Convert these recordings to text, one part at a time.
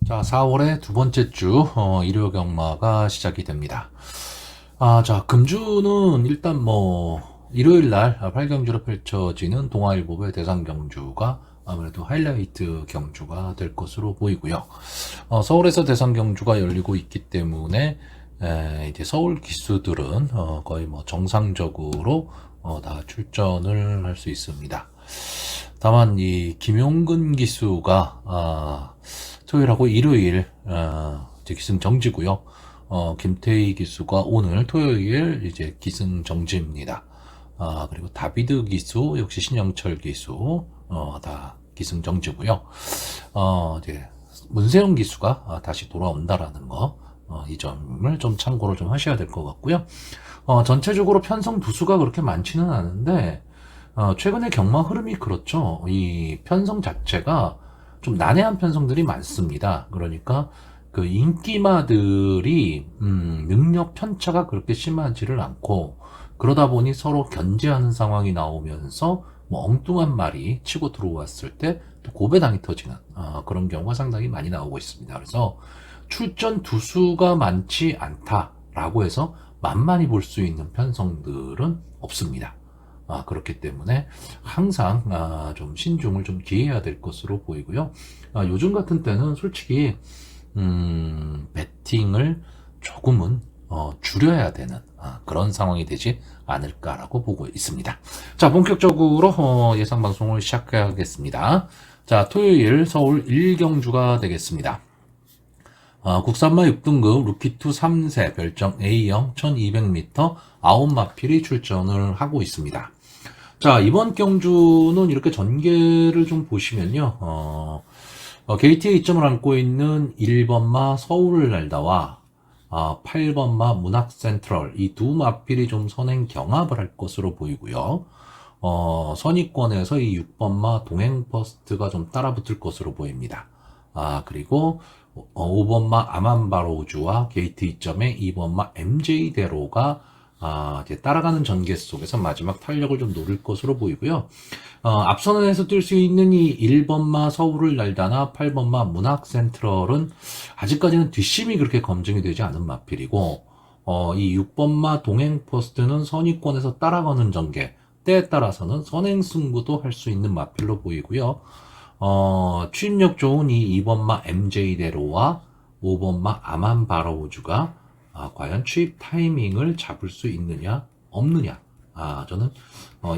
자, 4월의 두 번째 주, 일요 경마가 시작이 됩니다. 자, 금주는 일단 일요일 날 8경주로 펼쳐지는 동아일보의 대상 경주가 아무래도 하이라이트 경주가 될 것으로 보이고요. 서울에서 대상 경주가 열리고 있기 때문에, 이제 서울 기수들은, 거의 정상적으로, 다 출전을 할 수 있습니다. 다만, 이 김용근 기수가, 토요일하고 일요일 이제 기승 정지고요. 김태희 기수가 오늘 토요일 이제 기승 정지입니다. 그리고 다비드 기수 역시 신영철 기수 다 기승 정지고요. 이제 문세영 기수가 다시 돌아온다라는 거. 이 점을 좀 참고를 좀 하셔야 될 것 같고요. 전체적으로 편성 두수가 그렇게 많지는 않은데 최근에 경마 흐름이 그렇죠. 이 편성 자체가 좀 난해한 편성들이 많습니다. 그러니까 그 인기마들이 능력 편차가 그렇게 심하지를 않고 그러다 보니 서로 견제하는 상황이 나오면서 엉뚱한 말이 치고 들어왔을 때 또 고배당이 터지는 그런 경우가 상당히 많이 나오고 있습니다. 그래서 출전 두수가 많지 않다라고 해서 만만히 볼 수 있는 편성들은 없습니다. 그렇기 때문에 항상 좀 신중을 좀 기해야 될 것으로 보이고요. 요즘 같은 때는 솔직히 배팅을 조금은 줄여야 되는 그런 상황이 되지 않을까라고 보고 있습니다. 자, 본격적으로 예상 방송을 시작하겠습니다. 자, 토요일 서울 1경주가 되겠습니다. 국산마 6등급 루키2 3세 별정 A형 1200m 9마필이 출전을 하고 있습니다. 자, 이번 경주는 이렇게 전개를 좀 보시면요. 게이트에 이점을 안고 있는 1번마 서울을 날다와 8번마 문학센트럴 이 두 마필이 좀 선행 경합을 할 것으로 보이고요. 선의권에서 이 6번마 동행퍼스트가 좀 따라붙을 것으로 보입니다. 그리고 5번마 아만바로우주와 게이트 2점의 2번마 MJ대로가 이제 따라가는 전개 속에서 마지막 탄력을 좀 노릴 것으로 보이고요. 앞선에서 뛸 수 있는 이 1번마 서울을 날다나 8번마 문학센트럴은 아직까지는 뒷심이 그렇게 검증이 되지 않은 마필이고 이 6번마 동행퍼스트는 선의권에서 따라가는 전개 때에 따라서는 선행승부도 할 수 있는 마필로 보이고요. 추진력 좋은 이 2번마 MJ대로와 5번마 아만바로우주가 과연 추입 타이밍을 잡을 수 있느냐 없느냐 저는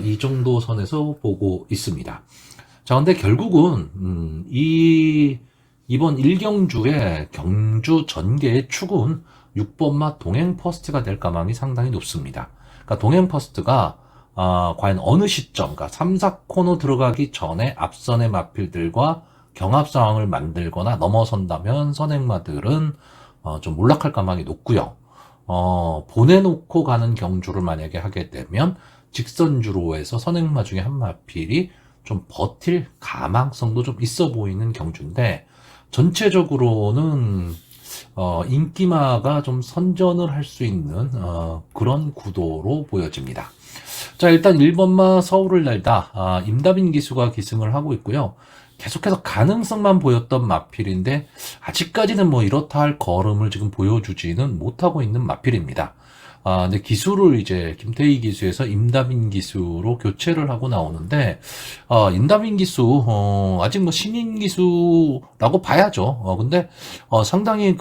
이 정도 선에서 보고 있습니다. 자, 근데 결국은 이번 1경주의 경주 전개의 축은 6번마 동행퍼스트가 될 가망이 상당히 높습니다. 그러니까 동행퍼스트가 과연 어느 시점, 그러니까 3, 4코너 들어가기 전에 앞선의 마필들과 경합 상황을 만들거나 넘어선다면 선행마들은 좀 몰락할 가망이 높고요. 보내놓고 가는 경주를 만약에 하게 되면 직선주로 해서 선행마 중에 한 마필이 좀 버틸 가망성도 좀 있어 보이는 경주인데 전체적으로는 인기마가 좀 선전을 할 수 있는 그런 구도로 보여집니다. 자, 일단 1번마 서울을 날다 임다빈 기수가 기승을 하고 있고요. 계속해서 가능성만 보였던 마필인데 아직까지는 이렇다 할 걸음을 지금 보여주지는 못하고 있는 마필입니다. 근데 기수를 이제 김태희 기수에서 임다빈 기수로 교체를 하고 나오는데 임다빈 기수 아직 신인 기수라고 봐야죠. 근데 상당히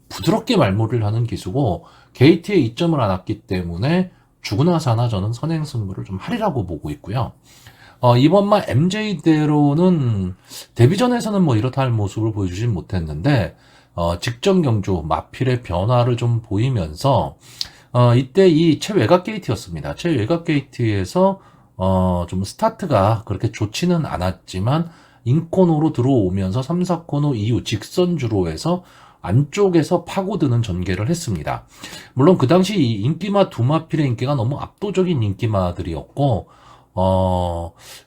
부드럽게 말몰이를 하는 기수고 게이트에 이점을 안 왔기 때문에 죽으나 사나 저는 선행 승부를 좀 하리라고 보고 있고요. 이번마 MJ대로는 데뷔전에서는 이렇다 할 모습을 보여주진 못했는데 직전 경주 마필의 변화를 좀 보이면서 이때 이 최외곽 게이트였습니다. 최외곽 게이트에서 좀 스타트가 그렇게 좋지는 않았지만 인코너로 들어오면서 3, 4코너 이후 직선주로 해서 안쪽에서 파고드는 전개를 했습니다. 물론 그 당시 이 인기마 두 마필의 인기가 너무 압도적인 인기마들이었고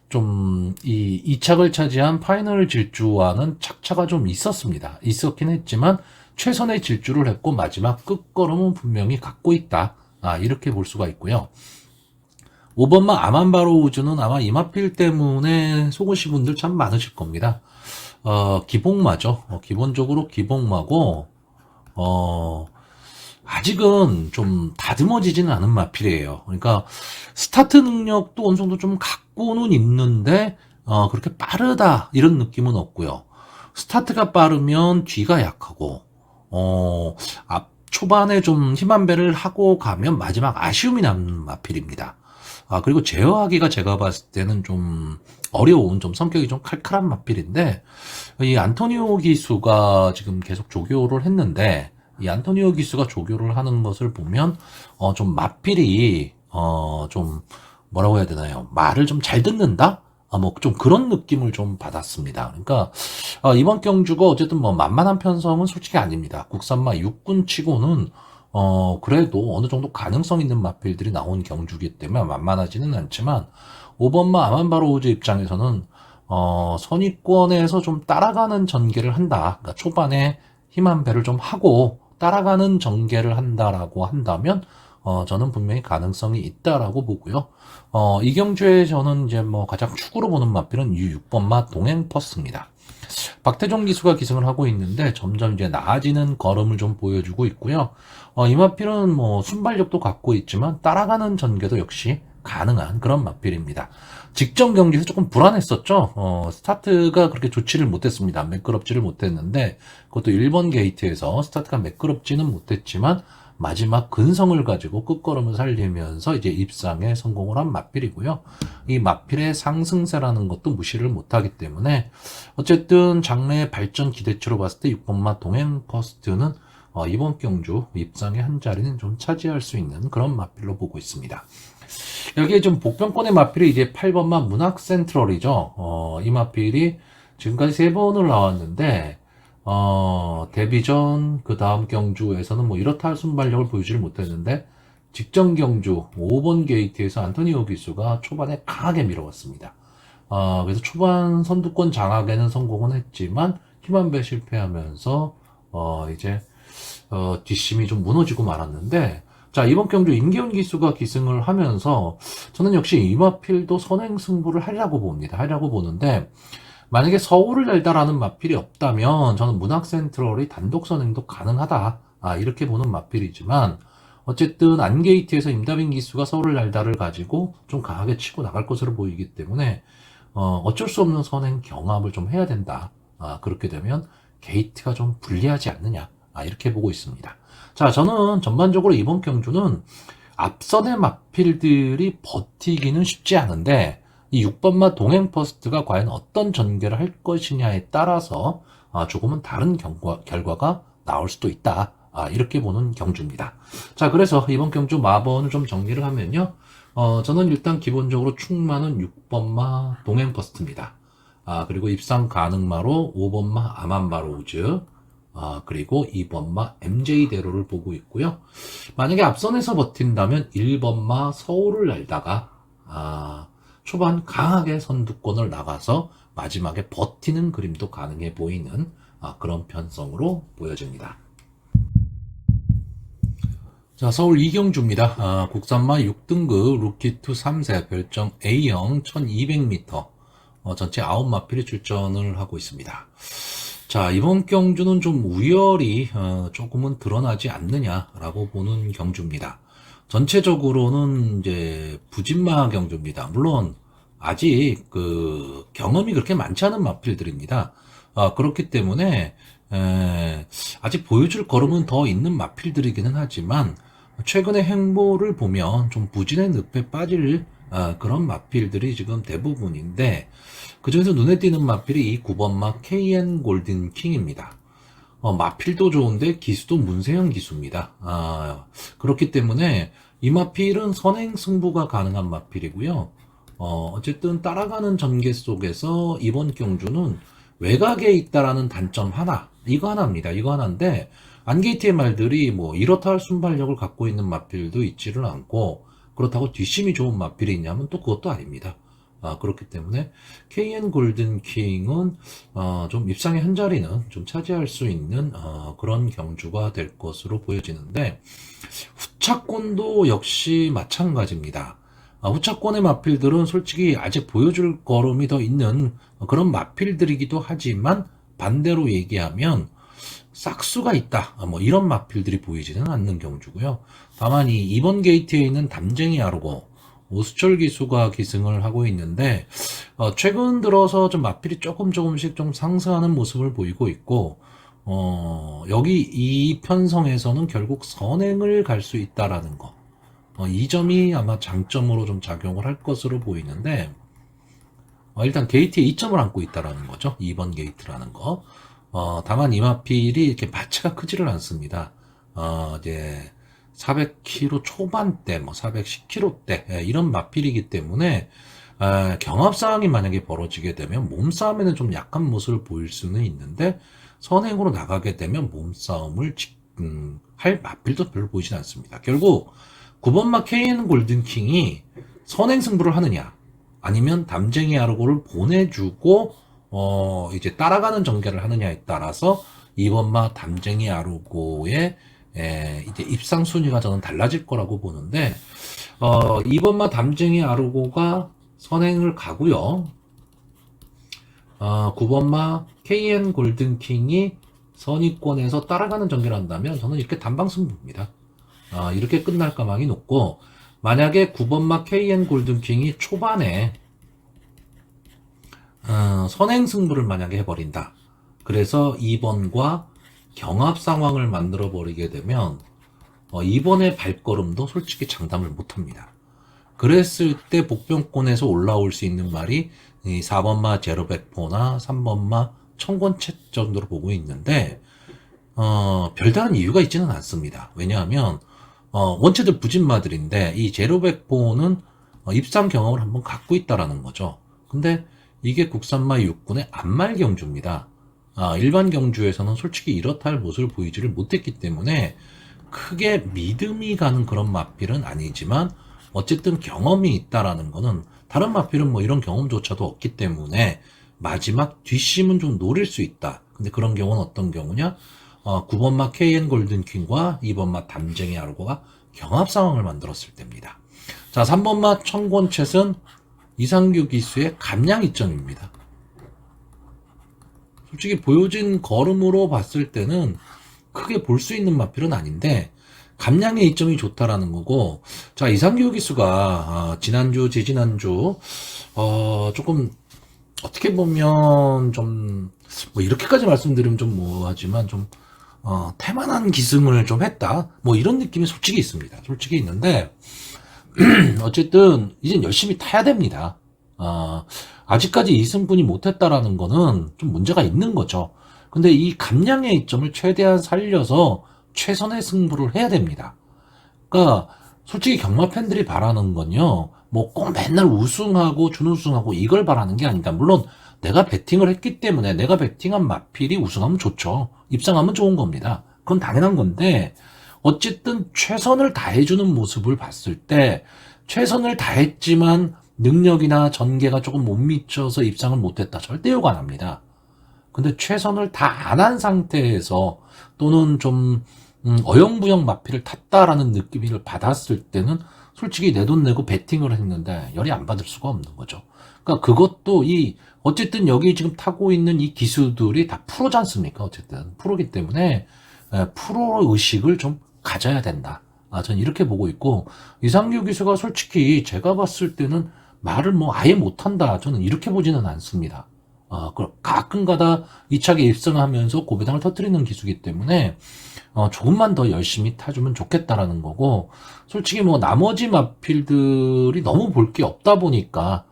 좀 이 2착을 차지한 파이널 질주와는 착차가 좀 있었습니다. 있었긴 했지만 최선의 질주를 했고 마지막 끝걸음은 분명히 갖고 있다. 이렇게 볼 수가 있고요. 5번마 아만바로우즈는 아마 이마필 때문에 속으신 분들 참 많으실 겁니다. 기복마죠. 기본적으로 기복마고, 아직은 좀 다듬어지지는 않은 마필이에요. 그러니까 스타트 능력도 어느 정도 좀 갖고는 있는데 그렇게 빠르다 이런 느낌은 없고요. 스타트가 빠르면 뒤가 약하고 앞 초반에 좀 힘한 배를 하고 가면 마지막 아쉬움이 남는 마필입니다. 그리고 제어하기가 제가 봤을 때는 좀 어려운, 좀 성격이 좀 칼칼한 마필인데, 이 안토니오 기수가 지금 계속 조교를 했는데, 이 안토니오 기수가 조교를 하는 것을 보면, 좀 마필이, 좀, 뭐라고 해야 되나요? 말을 좀 잘 듣는다? 뭐, 좀 그런 느낌을 좀 받았습니다. 그러니까, 이번 경주가 어쨌든 뭐, 만만한 편성은 솔직히 아닙니다. 국산마 육군 치고는, 그래도 어느 정도 가능성 있는 마필들이 나온 경주기 때문에 만만하지는 않지만, 5번마 아만바로우즈 입장에서는, 선위권에서 좀 따라가는 전개를 한다. 그러니까 초반에 힘한 배를 좀 하고, 따라가는 전개를 한다라고 한다면, 저는 분명히 가능성이 있다라고 보고요. 이 경주에 저는 이제 뭐 가장 축으로 보는 마필은 U6번마 동행퍼스입니다. 박태종 기수가 기승을 하고 있는데 점점 이제 나아지는 걸음을 좀 보여주고 있고요. 이 마필은 뭐 순발력도 갖고 있지만 따라가는 전개도 역시 가능한 그런 마필입니다. 직전 경기에서 조금 불안했었죠. 스타트가 그렇게 좋지를 못했습니다. 매끄럽지를 못했는데 그것도 1번 게이트에서 스타트가 매끄럽지는 못했지만 마지막 근성을 가지고 끝걸음을 살리면서 이제 입상에 성공을 한 마필이고요. 이 마필의 상승세라는 것도 무시를 못하기 때문에 어쨌든 장래의 발전 기대치로 봤을 때 6번마 동행 퍼스트는 이번 경주 입상의 한 자리는 좀 차지할 수 있는 그런 마필로 보고 있습니다. 여기에 좀 복병권의 마필이 이제 8번마 문학 센트럴이죠. 이 마필이 지금까지 3번을 나왔는데 데뷔전 그 다음 경주에서는 뭐 이렇다 할 순발력을 보여주지 못했는데 직전 경주 5번 게이트에서 안토니오 기수가 초반에 강하게 밀어왔습니다. 그래서 초반 선두권 장악에는 성공은 했지만 힘한 배 실패하면서 이제 뒷심이 좀 무너지고 말았는데 자 이번 경주 임기훈 기수가 기승을 하면서 저는 역시 이 마필도 선행 승부를 하려고 봅니다. 하려고 보는데 만약에 서울을 열다라는 마필이 없다면 저는 문학 센트럴이 단독 선행도 가능하다 이렇게 보는 마필이지만 어쨌든 안게이트에서 임다빈 기수가 서울을 열다를 가지고 좀 강하게 치고 나갈 것으로 보이기 때문에 어쩔 수 없는 선행 경합을 좀 해야 된다. 그렇게 되면 게이트가 좀 불리하지 않느냐 이렇게 보고 있습니다. 자 저는 전반적으로 이번 경주는 앞선의 마필들이 버티기는 쉽지 않은데 이 6번마 동행 퍼스트가 과연 어떤 전개를 할 것이냐에 따라서 조금은 다른 결과가 나올 수도 있다. 이렇게 보는 경주입니다. 자, 그래서 이번 경주 마번을 좀 정리를 하면요. 저는 일단 기본적으로 충마는 6번마 동행 퍼스트입니다. 그리고 입상 가능마로 5번마 아만바로우즈, 그리고 2번마 MJ대로를 보고 있고요. 만약에 앞선에서 버틴다면 1번마 서울을 날다가, 초반 강하게 선두권을 나가서 마지막에 버티는 그림도 가능해 보이는 그런 편성으로 보여집니다. 자, 서울 이경주입니다. 국산마 6등급 루키2 3세 별정 A형 1200m 전체 9마필이 출전을 하고 있습니다. 자, 이번 경주는 좀 우열이 조금은 드러나지 않느냐라고 보는 경주입니다. 전체적으로는 이제 부진마 경주입니다. 물론 아직 그 경험이 그렇게 많지 않은 마필들입니다. 그렇기 때문에 아직 보여줄 걸음은 더 있는 마필들이기는 하지만 최근의 행보를 보면 좀 부진의 늪에 빠질 그런 마필들이 지금 대부분인데 그중에서 눈에 띄는 마필이 이 9번마 KN 골든 킹입니다. 마필도 좋은데 기수도 문세영 기수입니다. 그렇기 때문에 이 마필은 선행 승부가 가능한 마필이고요. 어쨌든 따라가는 전개 속에서 이번 경주는 외곽에 있다라는 단점 하나, 이거 하나입니다. 이거 하나인데 안게이트의 말들이 뭐 이렇다 할 순발력을 갖고 있는 마필도 있지를 않고 그렇다고 뒷심이 좋은 마필이 있냐면 또 그것도 아닙니다. 그렇기 때문에 KN 골든 킹은 좀 입상의 한 자리는 좀 차지할 수 있는 그런 경주가 될 것으로 보여지는데 후차권도 역시 마찬가지입니다. 후차권의 마필들은 솔직히 아직 보여줄 걸음이 더 있는 그런 마필들이기도 하지만 반대로 얘기하면 싹수가 있다. 뭐 이런 마필들이 보이지는 않는 경주고요. 다만 이 2번 게이트에 있는 담쟁이 아르고 오수철 기수가 기승을 하고 있는데 최근 들어서 좀 마필이 조금씩 좀 상승하는 모습을 보이고 있고 여기 이 편성에서는 결국 선행을 갈 수 있다라는 거. 이 점이 아마 장점으로 좀 작용을 할 것으로 보이는데 일단 게이트에 2점을 안고 있다라는 거죠. 2번 게이트라는 거. 다만 이 마필이 이렇게 마체가 크지를 않습니다. 이제 400km 초반대, 뭐 410km대 이런 마필이기 때문에 경합 상황이 만약에 벌어지게 되면 몸싸움에는 좀 약한 모습을 보일 수는 있는데 선행으로 나가게 되면 몸싸움을 할 마필도 별로 보이진 않습니다. 결국 9번마 KN 골든킹이 선행 승부를 하느냐 아니면 담쟁이 아르고를 보내주고 이제 따라가는 전개를 하느냐에 따라서 2번마 담쟁이 아르고의 이제 입상 순위가 저는 달라질 거라고 보는데 2번마 담쟁이 아르고가 선행을 가고요. 9번마 KN 골든킹이 선위권에서 따라가는 전개를 한다면 저는 이렇게 단방승부입니다. 이렇게 끝날 가망이 높고 만약에 9번마 KN 골든킹이 초반에 선행 승부를 만약에 해버린다. 그래서 2번과 경합 상황을 만들어 버리게 되면 2번의 발걸음도 솔직히 장담을 못합니다. 그랬을 때 복병권에서 올라올 수 있는 말이 이 4번마 제로백포나 3번마 청권채 정도로 보고 있는데 별다른 이유가 있지는 않습니다. 왜냐하면 원체들 부진마들인데 이 제로백포는 입상 경험을 한번 갖고 있다라는 거죠. 근데 이게 국산마 6군의 안말 경주입니다. 일반 경주에서는 솔직히 이렇다 할 모습을 보이지를 못했기 때문에 크게 믿음이 가는 그런 마필은 아니지만 어쨌든 경험이 있다라는 거는 다른 마필은 뭐 이런 경험조차도 없기 때문에 마지막 뒷심은 좀 노릴 수 있다. 근데 그런 경우는 어떤 경우냐? 9번마 KN 골든킹과 2번마 담쟁이 아르고가 경합 상황을 만들었을 때입니다. 자, 3번마 청권챗은 이상규 기수의 감량 이점입니다. 솔직히 보여진 걸음으로 봤을 때는 크게 볼 수 있는 마필은 아닌데 감량의 이점이 좋다라는 거고, 자, 이상규 기수가 지난주, 지지난주 조금 어떻게 보면 좀 뭐 이렇게까지 말씀드리면 좀 뭐하지만 좀 태만한 기승을 좀 했다, 뭐 이런 느낌이 솔직히 있습니다. 솔직히 있는데 어쨌든 이젠 열심히 타야 됩니다. 아직까지 2승분이 못했다라는 거는 좀 문제가 있는 거죠. 근데 이 감량의 이점을 최대한 살려서 최선의 승부를 해야 됩니다. 그러니까 솔직히 경마 팬들이 바라는 건요, 뭐 꼭 맨날 우승하고 준우승하고 이걸 바라는 게 아니다. 물론 내가 베팅을 했기 때문에 내가 베팅한 마필이 우승하면 좋죠. 입상하면 좋은 겁니다. 그건 당연한 건데 어쨌든 최선을 다해주는 모습을 봤을 때 최선을 다했지만 능력이나 전개가 조금 못 미쳐서 입상을 못했다, 절대 욕 안 합니다. 근데 최선을 다 안 한 상태에서 또는 좀 어영부영 마필을 탔다라는 느낌을 받았을 때는 솔직히 내 돈 내고 베팅을 했는데 열이 안 받을 수가 없는 거죠. 그러니까 그것도 어쨌든 여기 지금 타고 있는 이 기수들이 다 프로지 않습니까? 어쨌든 프로기 때문에 프로 의식을 좀 가져야 된다. 저는 이렇게 보고 있고, 이상규 기수가 솔직히 제가 봤을 때는 말을 뭐 아예 못한다, 저는 이렇게 보지는 않습니다. 가끔가다 2차게 입성하면서 고배당을 터뜨리는 기수기 때문에 조금만 더 열심히 타주면 좋겠다라는 거고, 솔직히 뭐 나머지 마필들이 너무 볼 게 없다 보니까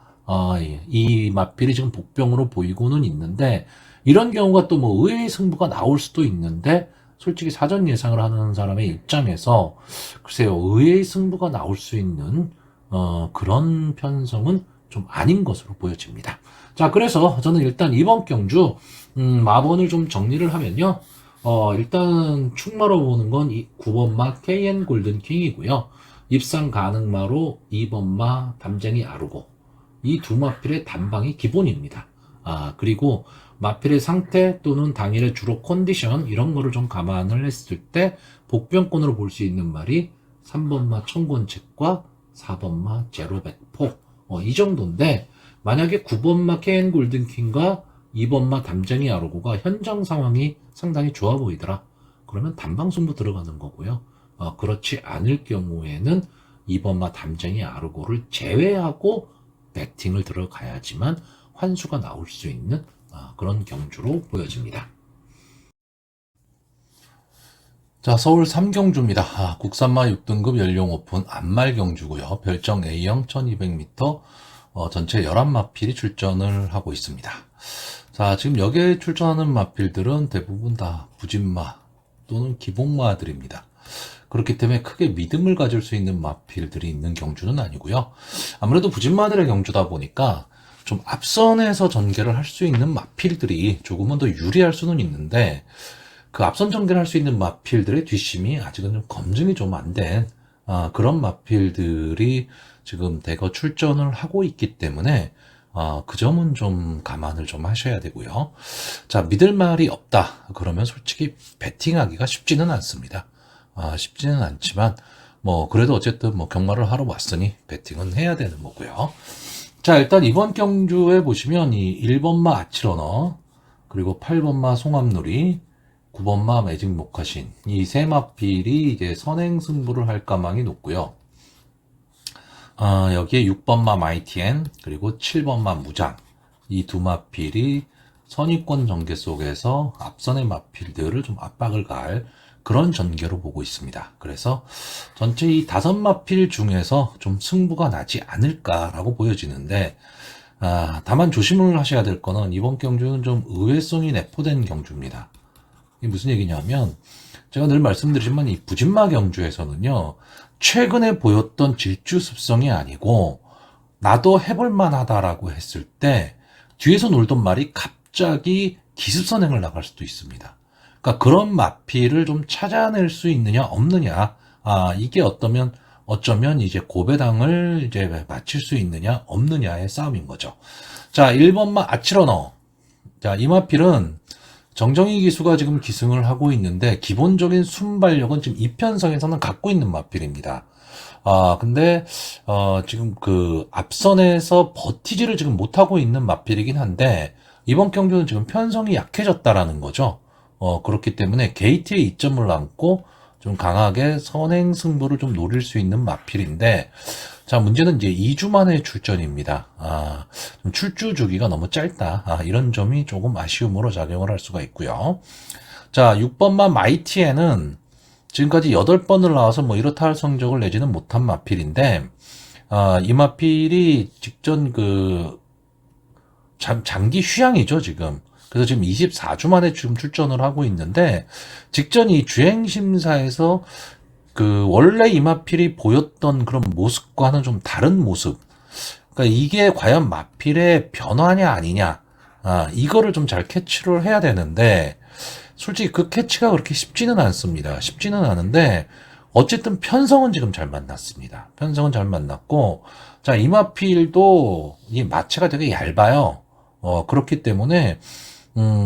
이 마필이 지금 복병으로 보이고는 있는데, 이런 경우가 또 뭐 의외의 승부가 나올 수도 있는데 솔직히 사전 예상을 하는 사람의 입장에서 글쎄요, 의외의 승부가 나올 수 있는 그런 편성은 좀 아닌 것으로 보여집니다. 자, 그래서 저는 일단 이번 경주 마번을 좀 정리를 하면요, 일단 축마로 보는 건 9번마 KN 골든킹이고요, 입상 가능마로 2번마 담쟁이 아르고, 이 두 마필의 단방이 기본입니다. 그리고 마필의 상태 또는 당일의 주로 컨디션 이런 거를 좀 감안을 했을 때 복병권으로 볼 수 있는 말이 3번마 청권책과 4번마 제로백포, 이 정도인데 만약에 9번마 KN 골든킹과 2번마 담쟁이 아르고가 현장 상황이 상당히 좋아 보이더라. 그러면 단방승부 들어가는 거고요. 그렇지 않을 경우에는 2번마 담쟁이 아르고를 제외하고 배팅을 들어가야지만 환수가 나올 수 있는 그런 경주로 보여집니다. 자, 서울 3경주입니다. 국산마 6등급 연령 오픈 안말 경주고요. 별정 A형 1200m, 전체 11마필이 출전을 하고 있습니다. 자, 지금 여기에 출전하는 마필들은 대부분 다 부진마 또는 기복마들입니다. 그렇기 때문에 크게 믿음을 가질 수 있는 마필들이 있는 경주는 아니고요. 아무래도 부진마들의 경주다 보니까 좀 앞선에서 전개를 할 수 있는 마필들이 조금은 더 유리할 수는 있는데, 그 앞선 전개를 할 수 있는 마필들의 뒷심이 아직은 좀 검증이 좀 안 된 그런 마필들이 지금 대거 출전을 하고 있기 때문에 그 점은 좀 감안을 좀 하셔야 되고요. 자, 믿을 말이 없다 그러면 솔직히 배팅하기가 쉽지는 않습니다. 쉽지는 않지만 뭐 그래도 어쨌든 뭐 경마를 하러 왔으니 배팅은 해야 되는 거고요. 자, 일단 이번 경주에 보시면 이 1번마 아치러너, 그리고 8번마 송암누리, 9번마 매직 모카신, 이 세 마필이 이제 선행 승부를 할 가망이 높고요. 여기에 6번마 마이티엔, 그리고 7번마 무장, 이 두 마필이 선의권 전개 속에서 앞선의 마필들을 좀 압박을 가할 그런 전개로 보고 있습니다. 그래서 전체 이 5마필 중에서 좀 승부가 나지 않을까라고 보여지는데, 다만 조심을 하셔야 될 거는 이번 경주는 좀 의외성이 내포된 경주입니다. 이게 무슨 얘기냐면, 제가 늘 말씀드리지만 이 부진마 경주에서는요, 최근에 보였던 질주 습성이 아니고 나도 해볼만 하다라고 했을 때 뒤에서 놀던 말이 갑자기 기습선행을 나갈 수도 있습니다. 그러니까 그런 마필을 좀 찾아낼 수 있느냐 없느냐, 이게 어쩌면 이제 고배당을 이제 맞출 수 있느냐 없느냐의 싸움인 거죠. 자, 1번마 아치러너. 자, 이 마필은 정정희 기수가 지금 기승을 하고 있는데 기본적인 순발력은 지금 이편성에서는 갖고 있는 마필입니다. 근데 지금 그 앞선에서 버티지를 지금 못하고 있는 마필이긴 한데 이번 경주는 지금 편성이 약해졌다라는 거죠. 그렇기 때문에 게이트에 이점을 안고 좀 강하게 선행 승부를 좀 노릴 수 있는 마필인데, 자, 문제는 이제 2주 만의 출전입니다. 좀 출주 주기가 너무 짧다. 이런 점이 조금 아쉬움으로 작용을 할 수가 있고요. 자, 6번마 마이티에는 지금까지 8번을 나와서 뭐 이렇다 할 성적을 내지는 못한 마필인데, 이 마필이 직전 장기 휴양이죠, 지금. 그래서 지금 24주 만에 지금 출전을 하고 있는데, 직전 이 주행심사에서 원래 이마필이 보였던 그런 모습과는 좀 다른 모습. 그러니까 이게 과연 마필의 변화냐 아니냐. 이거를 좀 잘 캐치를 해야 되는데, 솔직히 그 캐치가 그렇게 쉽지는 않습니다. 쉽지는 않은데, 어쨌든 편성은 지금 잘 만났습니다. 편성은 잘 만났고, 자, 이마필도 이 마체가 되게 얇아요. 그렇기 때문에,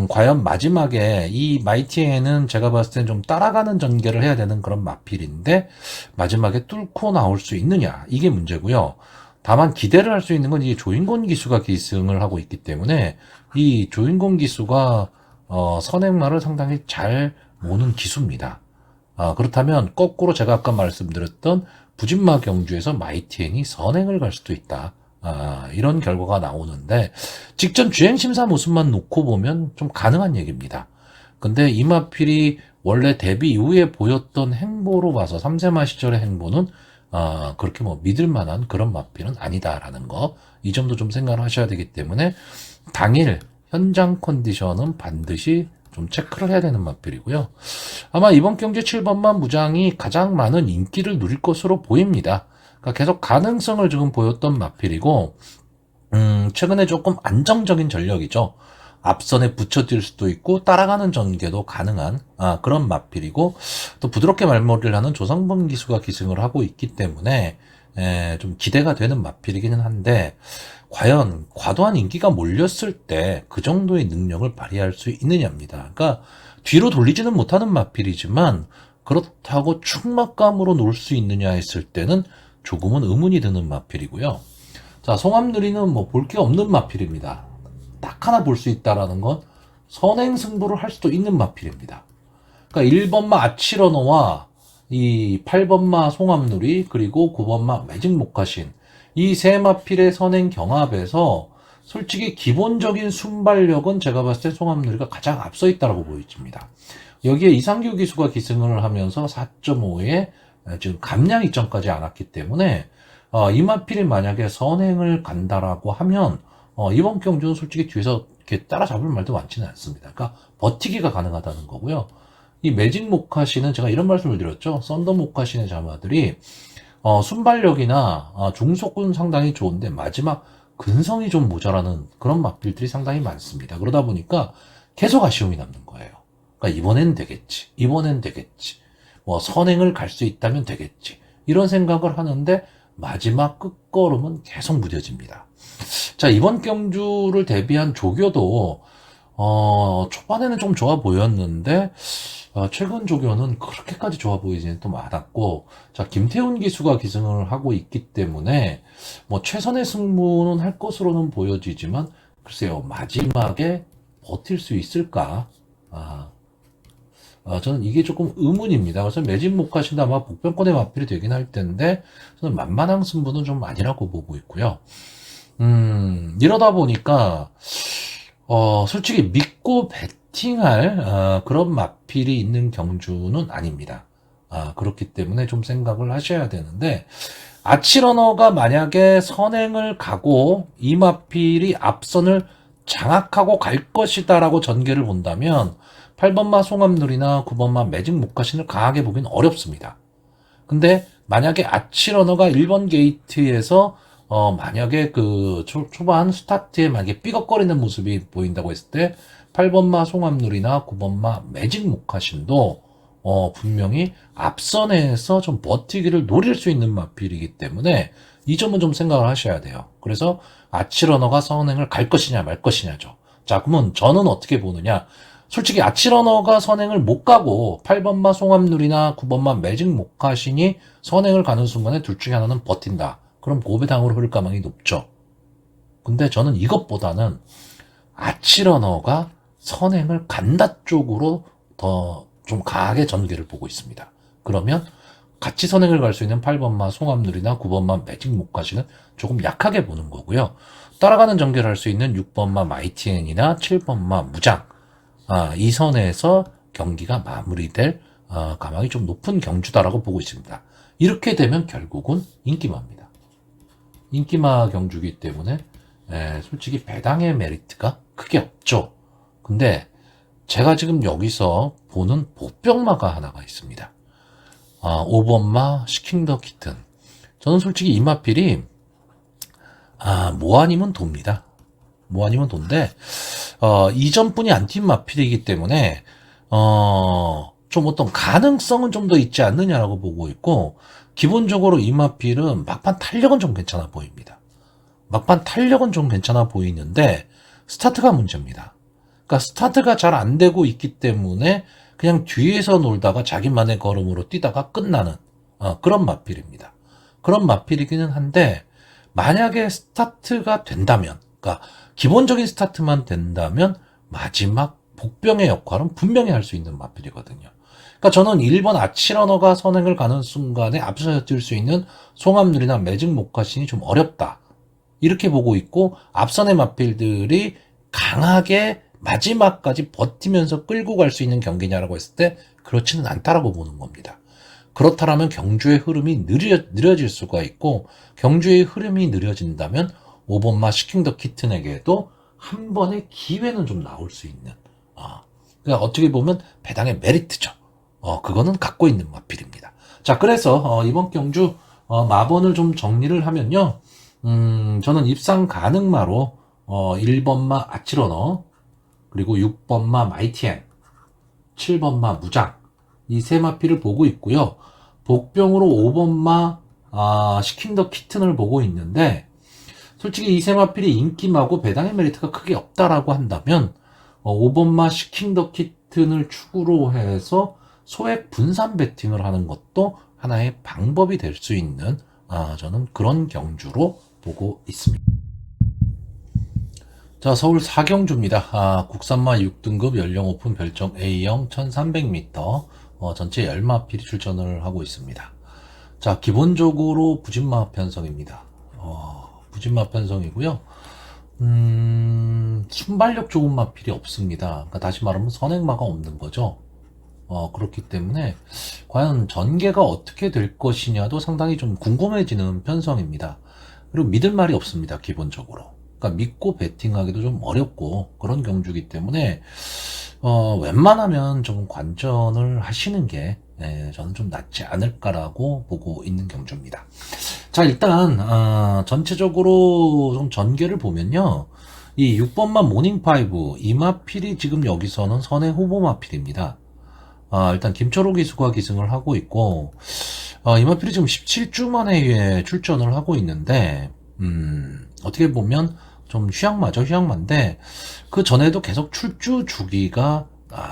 과연 마지막에 이 마이티에는 제가 봤을 땐 좀 따라가는 전개를 해야 되는 그런 마필인데 마지막에 뚫고 나올 수 있느냐, 이게 문제고요. 다만 기대를 할 수 있는 건 이 조인곤 기수가 기승을 하고 있기 때문에 이 조인곤 기수가 선행마를 상당히 잘 모는 기수입니다. 그렇다면 거꾸로 제가 아까 말씀드렸던 부진마 경주에서 마이티엔이 선행을 갈 수도 있다. 이런 결과가 나오는데 직전 주행심사 모습만 놓고 보면 좀 가능한 얘기입니다. 근데 이마필이 원래 데뷔 이후에 보였던 행보로 봐서 3세마 시절의 행보는 그렇게 뭐 믿을 만한 그런 마필은 아니다라는 거, 이 점도 좀 생각을 하셔야 되기 때문에 당일 현장 컨디션은 반드시 좀 체크를 해야 되는 마필이고요. 아마 이번 경주 7번마 무장이 가장 많은 인기를 누릴 것으로 보입니다. 그러니까 계속 가능성을 지금 보였던 마필이고, 최근에 조금 안정적인 전력이죠. 앞선에 붙여질 수도 있고 따라가는 전개도 가능한 그런 마필이고, 또 부드럽게 말머리를 하는 조성범 기수가 기승을 하고 있기 때문에 좀 기대가 되는 마필이기는 한데, 과연 과도한 인기가 몰렸을 때 그 정도의 능력을 발휘할 수 있느냐입니다. 그러니까 뒤로 돌리지는 못하는 마필이지만 그렇다고 충막감으로 놀 수 있느냐 했을 때는 조금은 의문이 드는 마필이고요. 자, 송암누리는 뭐 볼 게 없는 마필입니다. 딱 하나 볼 수 있다라는 건 선행 승부를 할 수도 있는 마필입니다. 그러니까 1번마 아치러너와 이 8번마 송암누리 그리고 9번마 매직 목화신 이 세 마필의 선행 경합에서 솔직히 기본적인 순발력은 제가 봤을 때 송암누리가 가장 앞서 있다고 보여집니다. 여기에 이상규 기수가 기승을 하면서 4.5에 지금 감량 이점까지 안 왔기 때문에 이 마필이 만약에 선행을 간다라고 하면 이번 경주는 솔직히 뒤에서 이렇게 따라잡을 말도 많지는 않습니다. 그러니까 버티기가 가능하다는 거고요. 이 매직 모카시는 제가 이런 말씀을 드렸죠. 썬더 모카시의 자마들이 순발력이나 중속은 상당히 좋은데 마지막 근성이 좀 모자라는 그런 마필들이 상당히 많습니다. 그러다 보니까 계속 아쉬움이 남는 거예요. 그러니까 이번엔 되겠지. 이번엔 되겠지. 뭐 선행을 갈 수 있다면 되겠지. 이런 생각을 하는데 마지막 끝걸음은 계속 무뎌집니다. 자, 이번 경주를 대비한 조교도 초반에는 좀 좋아 보였는데 최근 조교는 그렇게까지 좋아 보이지는 또 않았고, 자, 김태훈 기수가 기승을 하고 있기 때문에 뭐 최선의 승부는 할 것으로는 보여지지만 글쎄요, 마지막에 버틸 수 있을까? 저는 이게 조금 의문입니다. 그래서 매진 목하신다 아마 복병권의 마필이 되긴 할 텐데 저는 만만한 승부는 좀 아니라고 보고 있고요. 이러다 보니까 솔직히 믿고 배팅할 그런 마필이 있는 경주는 아닙니다. 그렇기 때문에 좀 생각을 하셔야 되는데, 아치러너가 만약에 선행을 가고 이 마필이 앞선을 장악하고 갈 것이다라고 전개를 본다면 8번마 송암누리나 9번마 매직 목화신을 강하게 보기는 어렵습니다. 근데 만약에 아치러너가 1번 게이트에서 만약에 그 초반 스타트에 만약에 삐걱거리는 모습이 보인다고 했을 때 8번마 송암누리나 9번마 매직 목화신도 분명히 앞선에서 좀 버티기를 노릴 수 있는 마필이기 때문에 이 점은 좀 생각을 하셔야 돼요. 그래서 아치러너가 선행을 갈 것이냐 말 것이냐죠. 자, 그러면 저는 어떻게 보느냐. 솔직히 아치러너가 선행을 못 가고 8번마 송암누리나 9번마 매직 목화신이 선행을 가는 순간에 둘 중에 하나는 버틴다. 그럼 고배당으로 흐를 가망이 높죠. 근데 저는 이것보다는 아치러너가 선행을 간다 쪽으로 더 좀 강하게 전개를 보고 있습니다. 그러면 같이 선행을 갈 수 있는 8번마 송암누리나 9번마 매직 목화신은 조금 약하게 보는 거고요. 따라가는 전개를 할 수 있는 6번마 마이티엔이나 7번마 무장, 이 선에서 경기가 마무리될 가망이 좀 높은 경주다라고 보고 있습니다. 이렇게 되면 결국은 인기마입니다. 인기마 경주기 때문에 솔직히 배당의 메리트가 크게 없죠. 근데 제가 지금 여기서 보는 복병마가 하나가 있습니다. 5번마 시킹더 키튼. 저는 솔직히 이 마필이 뭐 아니면 돕니다. 뭐 아니면 돈데 이전뿐이 안 뛴 마필이기 때문에 좀 어떤 가능성은 좀 더 있지 않느냐라고 보고 있고, 기본적으로 이 마필은 막판 탄력은 좀 괜찮아 보입니다. 막판 탄력은 좀 괜찮아 보이는데 스타트가 문제입니다. 그러니까 스타트가 잘 안 되고 있기 때문에 그냥 뒤에서 놀다가 자기만의 걸음으로 뛰다가 끝나는 그런 마필입니다. 그런 마필이기는 한데 만약에 스타트가 된다면, 그러니까 기본적인 스타트만 된다면 마지막 복병의 역할은 분명히 할 수 있는 마필이거든요. 그러니까 저는 1번 아치러너가 선행을 가는 순간에 앞서서 뛸 수 있는 송암누리나 매직 목화신이 좀 어렵다. 이렇게 보고 있고, 앞선의 마필들이 강하게 마지막까지 버티면서 끌고 갈 수 있는 경기냐라고 했을 때 그렇지는 않다라고 보는 겁니다. 그렇다면 경주의 흐름이 느려질 수가 있고, 경주의 흐름이 느려진다면 5번마 시킹더 키튼에게도 한 번의 기회는 좀 나올 수 있는, 그러니까 어떻게 보면 배당의 메리트죠. 그거는 갖고 있는 마필입니다. 자, 그래서 이번 경주 마번을 좀 정리를 하면요, 저는 입상 가능마로 1번마 아치러너, 그리고 6번마 마이티엔, 7번마 무장, 이 세 마필을 보고 있고요. 복병으로 5번마 시킹더 키튼을 보고 있는데, 솔직히 이 세 마필이 인기마고 배당의 메리트가 크게 없다라고 한다면 5번마 시킹더 키튼을 축으로 해서 소액 분산 배팅을 하는 것도 하나의 방법이 될 수 있는 저는 그런 경주로 보고 있습니다. 자, 서울 사경주입니다. 국산마 6등급 연령 오픈 별정 A형 1300m, 전체 10마필이 출전을 하고 있습니다. 자, 기본적으로 부진마 편성입니다. 부진마 편성이고요. 순발력 좋은 마필이 없습니다. 그러니까 다시 말하면 선행마가 없는 거죠. 그렇기 때문에 과연 전개가 어떻게 될 것이냐도 상당히 좀 궁금해지는 편성입니다. 그리고 믿을 말이 없습니다, 기본적으로. 그러니까 믿고 베팅하기도 좀 어렵고 그런 경주이기 때문에 웬만하면 좀 관전을 하시는 게 저는 좀 낫지 않을까라고 보고 있는 경주입니다. 자, 일단 전체적으로 좀 전개를 보면요, 이 6번마 모닝5 이 마필이 지금 여기서는 선행 후보 마필입니다. 일단 김철호 기수가 기승을 하고 있고, 이 마필이 지금 17주 만에 출전을 하고 있는데, 어떻게 보면 좀 휴양마인데, 그 전에도 계속 출주 주기가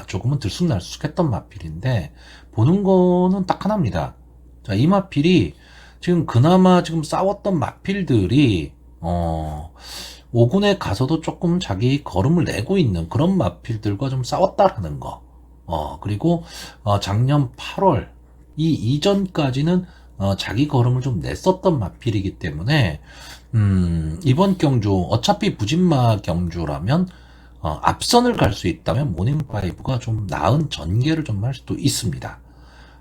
조금은 들쑥날쑥했던 마필인데, 보는 거는 딱 하나입니다. 자, 이 마필이 지금 그나마 지금 싸웠던 마필들이 5군에 가서도 조금 자기 걸음을 내고 있는 그런 마필들과 좀 싸웠다라는 거. 그리고 작년 8월 이 이전까지는 자기 걸음을 좀 냈었던 마필이기 때문에 이번 경주 어차피 부진마 경주라면 앞선을 갈 수 있다면 모닝5가 좀 나은 전개를 좀 할 수도 있습니다.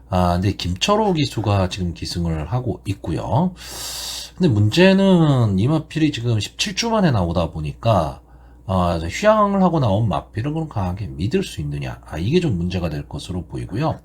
근데 김철호 기수가 지금 기승을 하고 있고요. 근데 문제는 이 마필이 지금 17주 만에 나오다 보니까 휴양을 하고 나온 마필을 그럼 강하게 믿을 수 있느냐, 이게 좀 문제가 될 것으로 보이고요.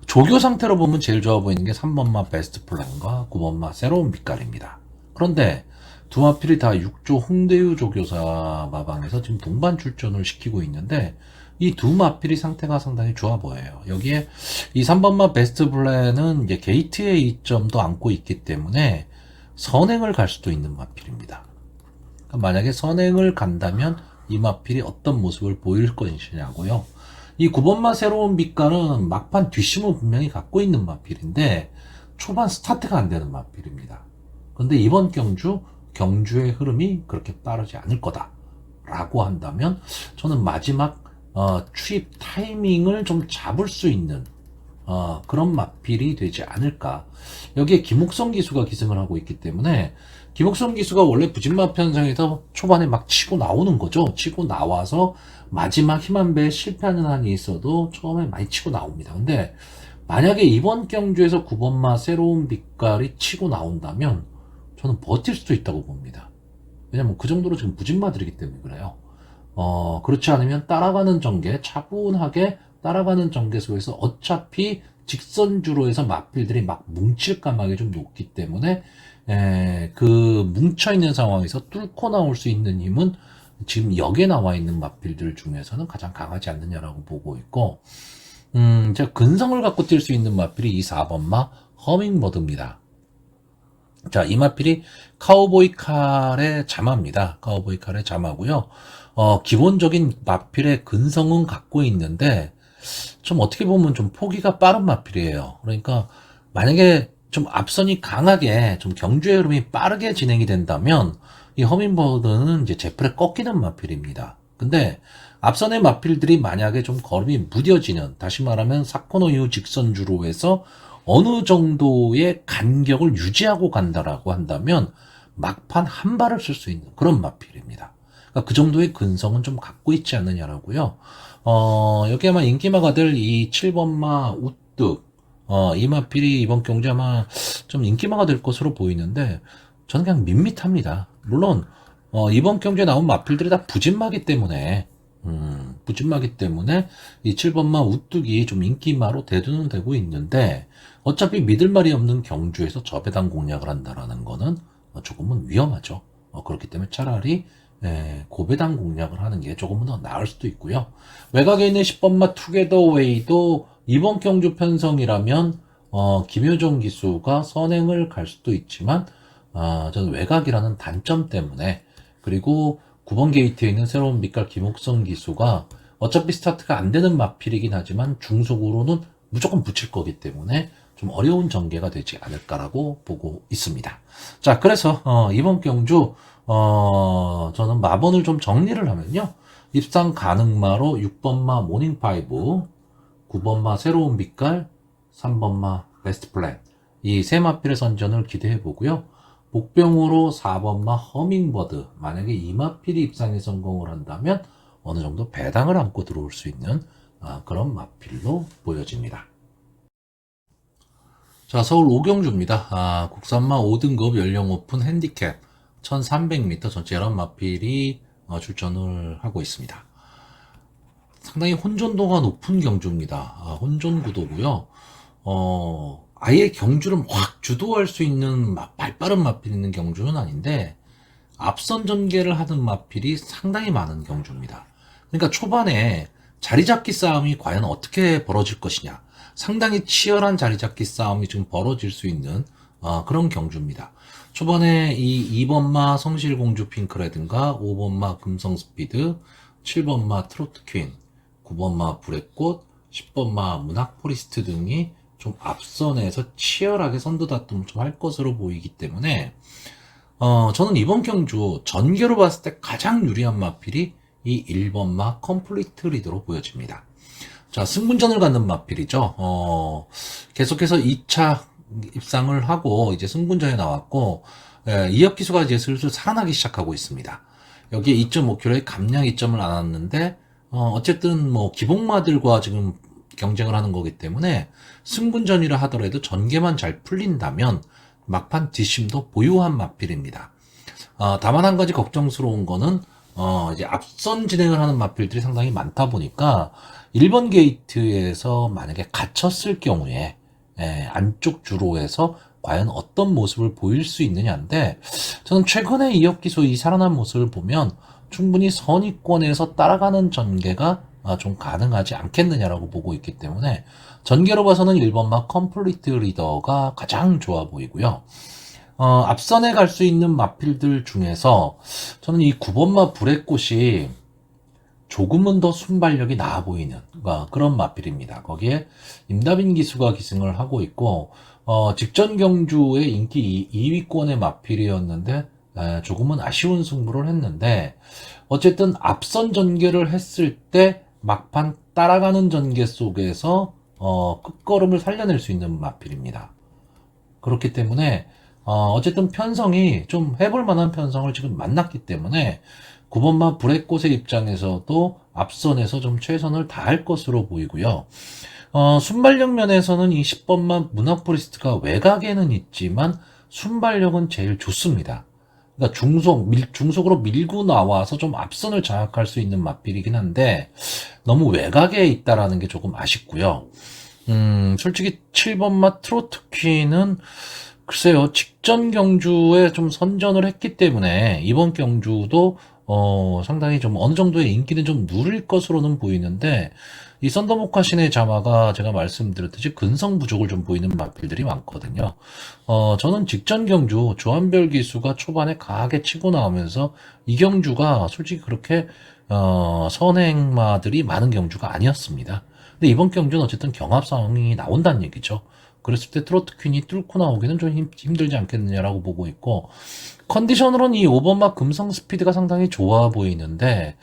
조교 상태로 보면 제일 좋아 보이는 게 3번마 베스트 플랜과 9번마 새로운 빛깔입니다. 그런데 두 마필이 다 6조 홍대유 조교사 마방에서 지금 동반 출전을 시키고 있는데, 이 두 마필이 상태가 상당히 좋아 보여요. 여기에 이 3번마 베스트 플랜은 이제 게이트의 이점도 안고 있기 때문에 선행을 갈 수도 있는 마필입니다. 그러니까 만약에 선행을 간다면 이 마필이 어떤 모습을 보일 것이냐고요. 이 9번마 새로운 빛깔은 막판 뒷심을 분명히 갖고 있는 마필인데 초반 스타트가 안 되는 마필입니다. 그런데 이번 경주의 흐름이 그렇게 빠르지 않을 거다라고 한다면 저는 마지막 추입 타이밍을 좀 잡을 수 있는 그런 마필이 되지 않을까. 여기에 김옥성 기수가 기승을 하고 있기 때문에, 김옥성 기수가 원래 부진마 편성에서 초반에 막 치고 나오는 거죠. 치고 나와서 마지막 힘 한 배에 실패하는 한이 있어도 처음에 많이 치고 나옵니다. 근데 만약에 이번 경주에서 9번마 새로운 빛깔이 치고 나온다면 저는 버틸 수도 있다고 봅니다. 왜냐면 그 정도로 지금 부진마들이기 때문에 그래요. 그렇지 않으면 따라가는 전개, 차분하게 따라가는 전개 속에서 어차피 직선주로 해서 마필들이 막 뭉칠 가망이 좀 높기 때문에 그 뭉쳐있는 상황에서 뚫고 나올 수 있는 힘은 지금 역에 나와 있는 마필들 중에서는 가장 강하지 않느냐라고 보고 있고, 제가 근성을 갖고 뛸 수 있는 마필이 이 4번마 허밍버드입니다. 자, 이 마필이 카우보이 칼의 자마입니다. 카우보이 칼의 자마고요. 기본적인 마필의 근성은 갖고 있는데 좀 어떻게 보면 좀 포기가 빠른 마필이에요. 그러니까 만약에 좀 앞선이 강하게 좀 경주의 흐름이 빠르게 진행이 된다면 이 허밍버드는 이제 제풀에 꺾이는 마필입니다. 근데 앞선의 마필들이 만약에 좀 걸음이 무뎌지는, 다시 말하면 사코노 이후 직선주로 해서 어느 정도의 간격을 유지하고 간다라고 한다면 막판 한 발을 쓸 수 있는 그런 마필입니다. 그러니까 그 정도의 근성은 좀 갖고 있지 않느냐라고요. 여기에만 인기마가 될 이 7번마 우뚝, 이 마필이 이번 경주 아마 좀 인기마가 될 것으로 보이는데 저는 그냥 밋밋합니다. 물론 이번 경주에 나온 마필들이 다 부진마기 때문에 이 7번마 우뚝이 좀 인기마로 대두는 되고 있는데, 어차피 믿을 말이 없는 경주에서 저배당 공략을 한다라는 거는 조금은 위험하죠. 그렇기 때문에 차라리 고배당 공략을 하는 게 조금은 더 나을 수도 있고요. 외곽에 있는 10번마 투게더웨이도 이번 경주 편성이라면 김효정 기수가 선행을 갈 수도 있지만 저는 외곽이라는 단점 때문에, 그리고 9번 게이트에 있는 새로운 빛깔 김옥성 기수가 어차피 스타트가 안 되는 마필이긴 하지만 중속으로는 무조건 붙일 거기 때문에 좀 어려운 전개가 되지 않을까라고 보고 있습니다. 자, 그래서 이번 경주 저는 마번을 좀 정리를 하면요. 입상 가능마로 6번마 모닝5, 9번마 새로운 빛깔, 3번마 베스트 플랜. 이 세 마필의 선전을 기대해 보고요. 복병으로 4번마 허밍버드. 만약에 이 마필이 입상에 성공을 한다면 어느 정도 배당을 안고 들어올 수 있는 그런 마필로 보여집니다. 자, 서울 오경주입니다. 국산마 5등급 연령 오픈 핸디캡 1300m 전체 11마필이 출전을 하고 있습니다. 상당히 혼전도가 높은 경주입니다. 혼전 구도고요. 아예 경주를 확 주도할 수 있는 발빠른 마필이 있는 경주는 아닌데 앞선 전개를 하는 마필이 상당히 많은 경주입니다. 그러니까 초반에 자리 잡기 싸움이 과연 어떻게 벌어질 것이냐. 상당히 치열한 자리 잡기 싸움이 지금 벌어질 수 있는 그런 경주입니다. 초반에 이 2번마 성실공주 핑크라든가 5번마 금성스피드, 7번마 트로트퀸, 9번마 불의꽃, 10번마 문학포리스트 등이 좀 앞선에서 치열하게 선두 다툼을 좀 할 것으로 보이기 때문에 저는 이번 경주 전개로 봤을 때 가장 유리한 마필이 이 1번마 컴플리트 리더로 보여집니다. 자, 승분전을 갖는 마필이죠. 계속해서 2차 입상을 하고 이제 승분전에 나왔고 이혁 기수가 이제 슬슬 살아나기 시작하고 있습니다. 여기에 2.5kg의 감량 2점을 안았는데 어쨌든 뭐 기복마들과 지금 경쟁을 하는 거기 때문에 승분전이라 하더라도 전개만 잘 풀린다면 막판 뒷심도 보유한 마필입니다. 다만 한 가지 걱정스러운 거는 이제 앞선 진행을 하는 마필들이 상당히 많다 보니까 1번 게이트에서 만약에 갇혔을 경우에 안쪽 주로에서 과연 어떤 모습을 보일 수 있느냐인데 저는 최근에 이혁기소 이 살아난 모습을 보면 충분히 선의권에서 따라가는 전개가 좀 가능하지 않겠느냐라고 보고 있기 때문에 전개로 봐서는 1번마 컴플리트 리더가 가장 좋아 보이고요. 앞선에 갈 수 있는 마필들 중에서 저는 이 9번마 불의 꽃이 조금은 더 순발력이 나아 보이는 그런 마필입니다. 거기에 임다빈 기수가 기승을 하고 있고 직전 경주의 인기 2위권의 마필이었는데 조금은 아쉬운 승부를 했는데 어쨌든 앞선 전개를 했을 때 막판 따라가는 전개 속에서 끝걸음을 살려낼 수 있는 마필입니다. 그렇기 때문에 어쨌든 편성이 좀 해볼 만한 편성을 지금 만났기 때문에 9번마 불의 꽃의 입장에서도 앞선에서 좀 최선을 다할 것으로 보이고요. 순발력 면에서는 이 10번마 문학포리스트가 외곽에는 있지만 순발력은 제일 좋습니다. 그러니까 중속으로 밀고 나와서 좀 앞선을 장악할 수 있는 마필이긴 한데 너무 외곽에 있다라는 게 조금 아쉽고요. 솔직히 7번마 트로트 퀸은 글쎄요, 직전 경주에 좀 선전을 했기 때문에 이번 경주도 상당히 좀 어느 정도의 인기는 좀 누릴 것으로는 보이는데 이 썬더모카신의 자마가 제가 말씀드렸듯이 근성 부족을 좀 보이는 마필들이 많거든요. 저는 직전 경주 조한별 기수가 초반에 강하게 치고 나오면서 이 경주가 솔직히 그렇게 선행마들이 많은 경주가 아니었습니다. 근데 이번 경주는 어쨌든 경합 상황이 나온다는 얘기죠. 그랬을 때 트로트 퀸이 뚫고 나오기는 좀 힘들지 않겠느냐라고 보고 있고 컨디션으로는 이 5번마 금성 스피드가 상당히 좋아 보이는데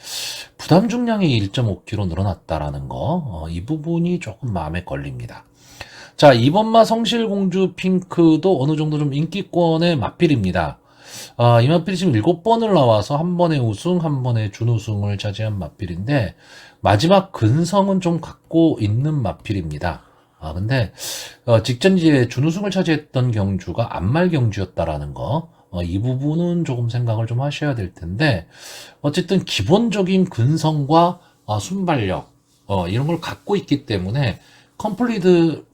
부담 중량이 1.5kg 늘어났다라는 거 이 부분이 조금 마음에 걸립니다. 자, 2번마 성실공주 핑크도 어느 정도 좀 인기권의 마필입니다. 이 마필이 지금 7번을 나와서 한 번에 우승, 한 번에 준우승을 차지한 마필인데 마지막 근성은 좀 갖고 있는 마필입니다. 근데 직전 이제 준우승을 차지했던 경주가 안말 경주였다라는 거, 이 부분은 조금 생각을 좀 하셔야 될 텐데 어쨌든 기본적인 근성과 순발력 이런 걸 갖고 있기 때문에 컴플리트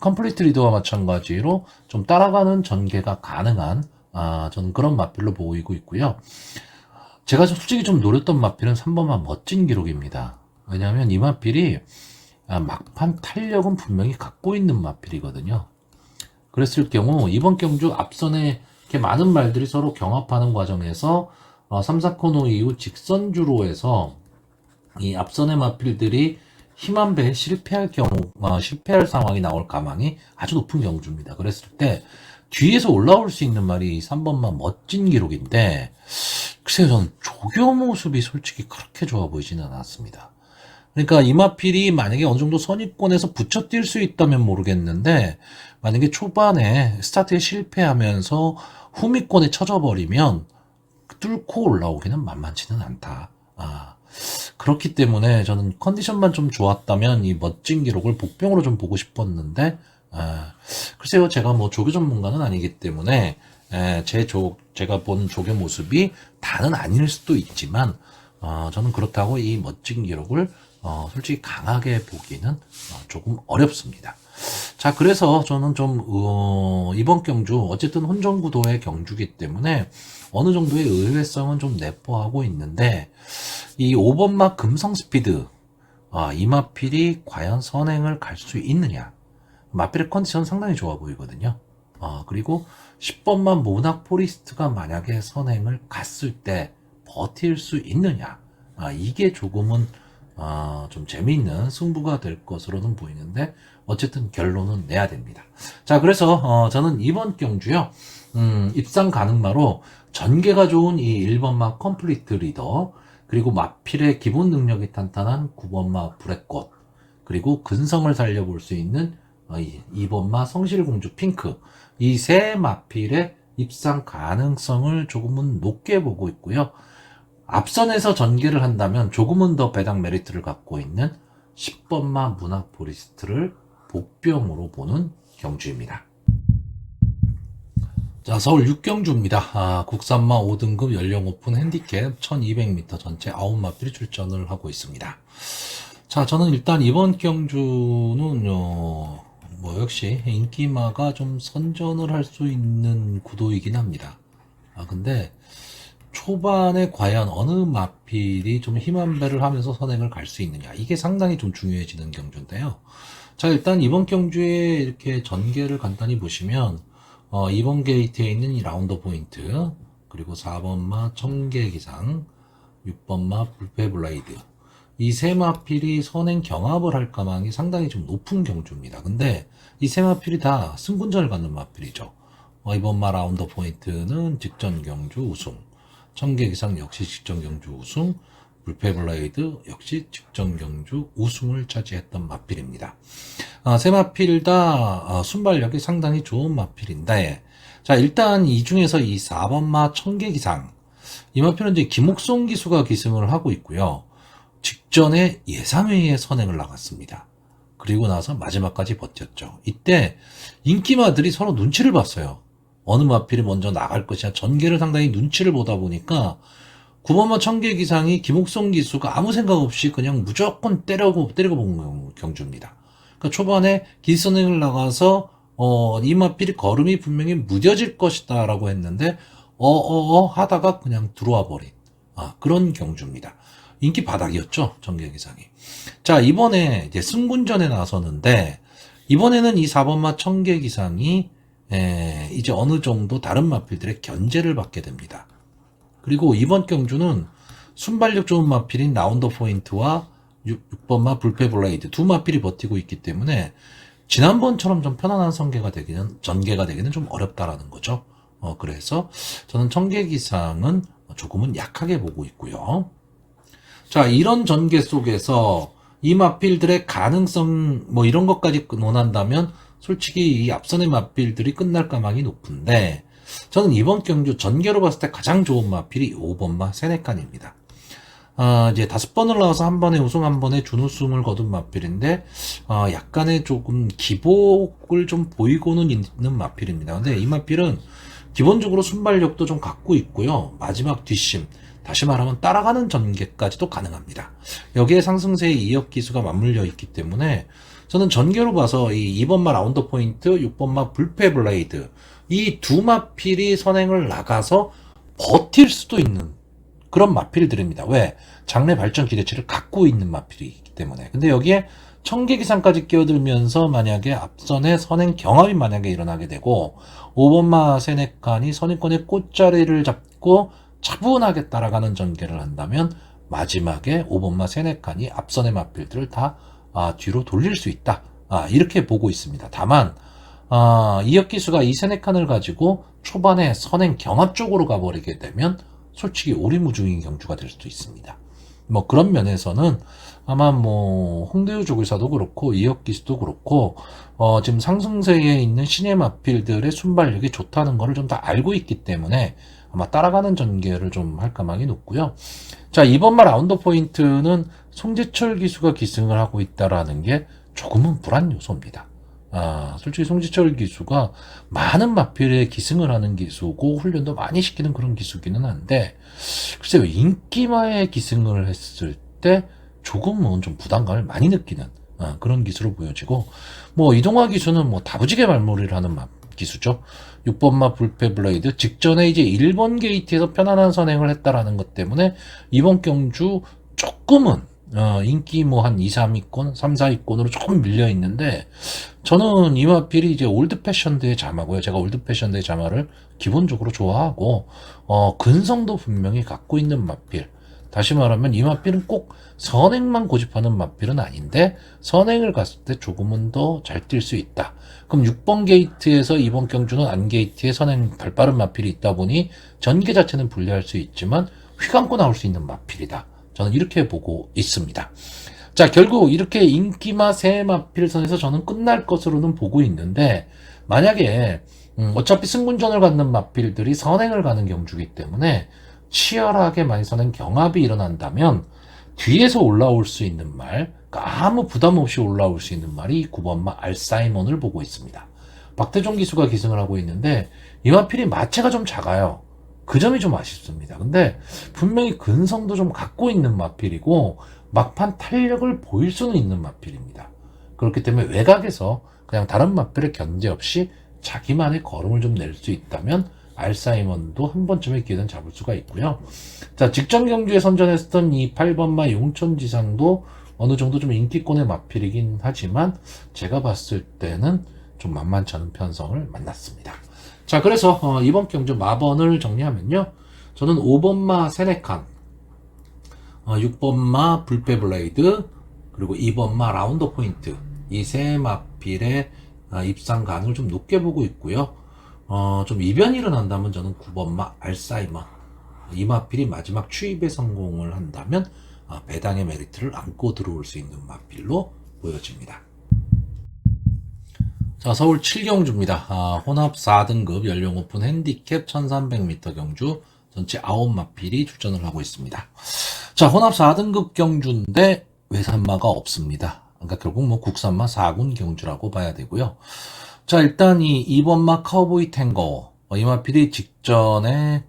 리더와 마찬가지로 좀 따라가는 전개가 가능한 저는 그런 마필로 보이고 있고요. 제가 솔직히 좀 노렸던 마필은 3번만 멋진 기록입니다. 왜냐하면 이 마필이 막판 탄력은 분명히 갖고 있는 마필이거든요. 그랬을 경우 이번 경주 앞선에 이렇게 많은 말들이 서로 경합하는 과정에서 3, 4코너 이후 직선주로 해서 이 앞선의 마필들이 힘한 배에 실패할 상황이 나올 가망이 아주 높은 경주입니다. 그랬을 때 뒤에서 올라올 수 있는 말이 3번만 멋진 기록인데 글쎄요, 저는 조교 모습이 솔직히 그렇게 좋아 보이지는 않았습니다. 그러니까 이마필이 만약에 어느 정도 선입권에서 붙여 뛸 수 있다면 모르겠는데, 만약에 초반에 스타트에 실패하면서 후미권에 쳐져버리면 뚫고 올라오기는 만만치는 않다. 그렇기 때문에 저는 컨디션만 좀 좋았다면 이 멋진 기록을 복병으로 좀 보고 싶었는데, 글쎄요, 제가 뭐 조교 전문가는 아니기 때문에, 제가 본 조교 모습이 다는 아닐 수도 있지만, 저는 그렇다고 이 멋진 기록을 솔직히 강하게 보기는 조금 어렵습니다. 자, 그래서 저는 좀 이번 경주 어쨌든 혼전구도의 경주기 때문에 어느 정도의 의외성은 좀 내포하고 있는데, 이 5번마 금성스피드 이마필이 과연 선행을 갈 수 있느냐. 마필의 컨디션 상당히 좋아 보이거든요. 그리고 10번만 모나포리스트가 만약에 선행을 갔을 때 버틸 수 있느냐. 이게 조금은 좀 재미있는 승부가 될 것으로는 보이는데, 어쨌든 결론은 내야 됩니다. 자, 그래서 저는 이번 경주요, 입상 가능마로 전개가 좋은 이 1번마 컴플리트 리더, 그리고 마필의 기본 능력이 탄탄한 9번마 불의꽃, 그리고 근성을 살려볼 수 있는 2번마 성실공주 핑크, 이 세 마필의 입상 가능성을 조금은 높게 보고 있고요. 앞선에서 전개를 한다면 조금은 더 배당 메리트를 갖고 있는 10번마 문학포리스트를 복병으로 보는 경주입니다. 자, 서울 6경주입니다. 국산마 5등급 연령 오픈 핸디캡 1200m 전체 9마필이 출전을 하고 있습니다. 자, 저는 일단 이번 경주는 역시 인기마가 좀 선전을 할 수 있는 구도이긴 합니다. 근데 초반에 과연 어느 마필이 좀 힘 한 배를 하면서 선행을 갈 수 있느냐, 이게 상당히 좀 중요해지는 경주인데요. 자, 일단 이번 경주에 이렇게 전개를 간단히 보시면 이번 게이트에 있는 이 라운더 포인트, 그리고 4번마 청계기상, 6번마 불패블라이드, 이 세 마필이 선행 경합을 할 가망이 상당히 좀 높은 경주입니다. 근데 이 세 마필이 다 승군전을 갖는 마필이죠. 이번마 라운더 포인트는 직전 경주 우승, 청계기상 역시 직전 경주 우승, 불패블라이드 역시 직전 경주 우승을 차지했던 마필입니다. 세 마필 다 순발력이 상당히 좋은 마필인데, 자, 일단 이 중에서 이 4번마 청계기상, 이 마필은 이제 김옥송 기수가 기승을 하고 있고요. 직전에 예상외에 선행을 나갔습니다. 그리고 나서 마지막까지 버텼죠. 이때 인기마들이 서로 눈치를 봤어요. 어느 마필이 먼저 나갈 것이냐, 전개를 상당히 눈치를 보다 보니까 9번마 청계기상이 김옥성 기수가 아무 생각 없이 그냥 무조건 때리고 본 경주입니다. 그러니까 초반에 기선행을 나가서 이 마필이 걸음이 분명히 무뎌질 것이다 라고 했는데 하다가 그냥 들어와 버린 그런 경주입니다. 인기 바닥이었죠, 청계기상이. 자, 이번에 이제 승군전에 나서는데, 이번에는 이 4번마 청계기상이 이제 어느 정도 다른 마필들의 견제를 받게 됩니다. 그리고 이번 경주는 순발력 좋은 마필인 라운더 포인트와 6번마 불패블레이드 두 마필이 버티고 있기 때문에 지난번처럼 좀 편안한 전개가 되기는 좀 어렵다라는 거죠. 그래서 저는 청계기상은 조금은 약하게 보고 있고요. 자, 이런 전개 속에서 이 마필들의 가능성 이런 것까지 논한다면 솔직히 이 앞선의 마필들이 끝날 가망이 높은데, 저는 이번 경주 전개로 봤을 때 가장 좋은 마필이 5번마 세네칸입니다. 이제 5번을 나와서 한 번에 우승, 한 번에 준우승을 거둔 마필인데, 약간의 조금 기복을 좀 보이고는 있는 마필입니다. 근데 이 마필은 기본적으로 순발력도 좀 갖고 있고요. 마지막 뒷심, 다시 말하면 따라가는 전개까지도 가능합니다. 여기에 상승세의 2역 기수가 맞물려 있기 때문에 저는 전개로 봐서 이 2번마 라운더 포인트, 6번마 불패 블레이드, 이 두 마필이 선행을 나가서 버틸 수도 있는 그런 마필들입니다. 왜? 장래 발전 기대치를 갖고 있는 마필이기 때문에. 근데 여기에 청계기상까지 끼어들면서 만약에 앞선에 선행 경합이 만약에 일어나게 되고 5번마 세네칸이 선행권의 꽃자리를 잡고 차분하게 따라가는 전개를 한다면 마지막에 5번마 세네칸이 앞선의 마필들을 다 뒤로 돌릴 수 있다. 이렇게 보고 있습니다. 다만 이역 기수가 이 세네칸을 가지고 초반에 선행 경합 쪽으로 가버리게 되면 솔직히 오리무중인 경주가 될 수도 있습니다. 뭐 그런 면에서는 아마 뭐 홍대우 조교사도 그렇고 이혁기수도 그렇고 지금 상승세에 있는 신예 마필들의 순발력이 좋다는 거를 좀 다 알고 있기 때문에 아마 따라가는 전개를 좀 할 가망이 높고요. 자, 이번 말 라운더 포인트는 송재철 기수가 기승을 하고 있다라는 게 조금은 불안 요소입니다. 솔직히 송지철 기수가 많은 마필에 기승을 하는 기수고 훈련도 많이 시키는 그런 기수기는 한데, 글쎄요, 인기마에 기승을 했을 때 조금은 좀 부담감을 많이 느끼는 그런 기수로 보여지고, 뭐 이동화 기수는 뭐 다부지게 말몰이를 하는 기수죠. 6번마 불패 블레이드 직전에 이제 1번 게이트에서 편안한 선행을 했다라는 것 때문에 이번 경주 조금은 인기 뭐 한 2, 3위권, 3, 4위권으로 조금 밀려 있는데, 저는 이 마필이 이제 올드 패션드의 자마고요. 제가 올드 패션드의 자마를 기본적으로 좋아하고, 근성도 분명히 갖고 있는 마필. 다시 말하면 이 마필은 꼭 선행만 고집하는 마필은 아닌데, 선행을 갔을 때 조금은 더 잘 뛸 수 있다. 그럼 6번 게이트에서 이번 경주는 안 게이트에 선행 발빠른 마필이 있다 보니, 전개 자체는 불리할 수 있지만, 휘감고 나올 수 있는 마필이다. 저는 이렇게 보고 있습니다. 자, 결국 이렇게 인기마 세 마필선에서 저는 끝날 것으로는 보고 있는데, 만약에 어차피 승분전을 갖는 마필들이 선행을 가는 경주이기 때문에 치열하게 많이 선행 경합이 일어난다면 뒤에서 올라올 수 있는 말, 그러니까 아무 부담 없이 올라올 수 있는 말이 9번마 알사이먼을 보고 있습니다. 박태종 기수가 기승을 하고 있는데 이 마필이 마체가 좀 작아요. 그 점이 좀 아쉽습니다. 근데 분명히 근성도 좀 갖고 있는 마필이고 막판 탄력을 보일 수는 있는 마필입니다. 그렇기 때문에 외곽에서 그냥 다른 마필의 견제 없이 자기만의 걸음을 좀 낼 수 있다면 알사이먼도 한 번쯤의 기회는 잡을 수가 있고요. 자, 직전 경주에 선전했던 이 8번마 용천지상도 어느 정도 좀 인기권의 마필이긴 하지만 제가 봤을 때는 좀 만만치 않은 편성을 만났습니다. 자, 그래서 이번 경주 마번을 정리하면요, 저는 5번마 세네칸, 6번마 불패 블레이드, 그리고 2번마 라운더 포인트, 이 세 마필의 입상가능을 좀 높게 보고 있고요. 좀 이변이 일어난다면 저는 9번마 알사이먼, 이 마필이 마지막 추입에 성공을 한다면 배당의 메리트를 안고 들어올 수 있는 마필로 보여집니다. 자, 서울 7경주입니다. 혼합 4등급 연령 오픈 핸디캡 1300m 경주 전체 9마필이 출전을 하고 있습니다. 자, 혼합 4등급 경주인데 외산마가 없습니다. 그러니까 결국 뭐 국산마 4군 경주라고 봐야 되고요. 자, 일단 이 2번마 카우보이 탱고, 이 마필이 직전에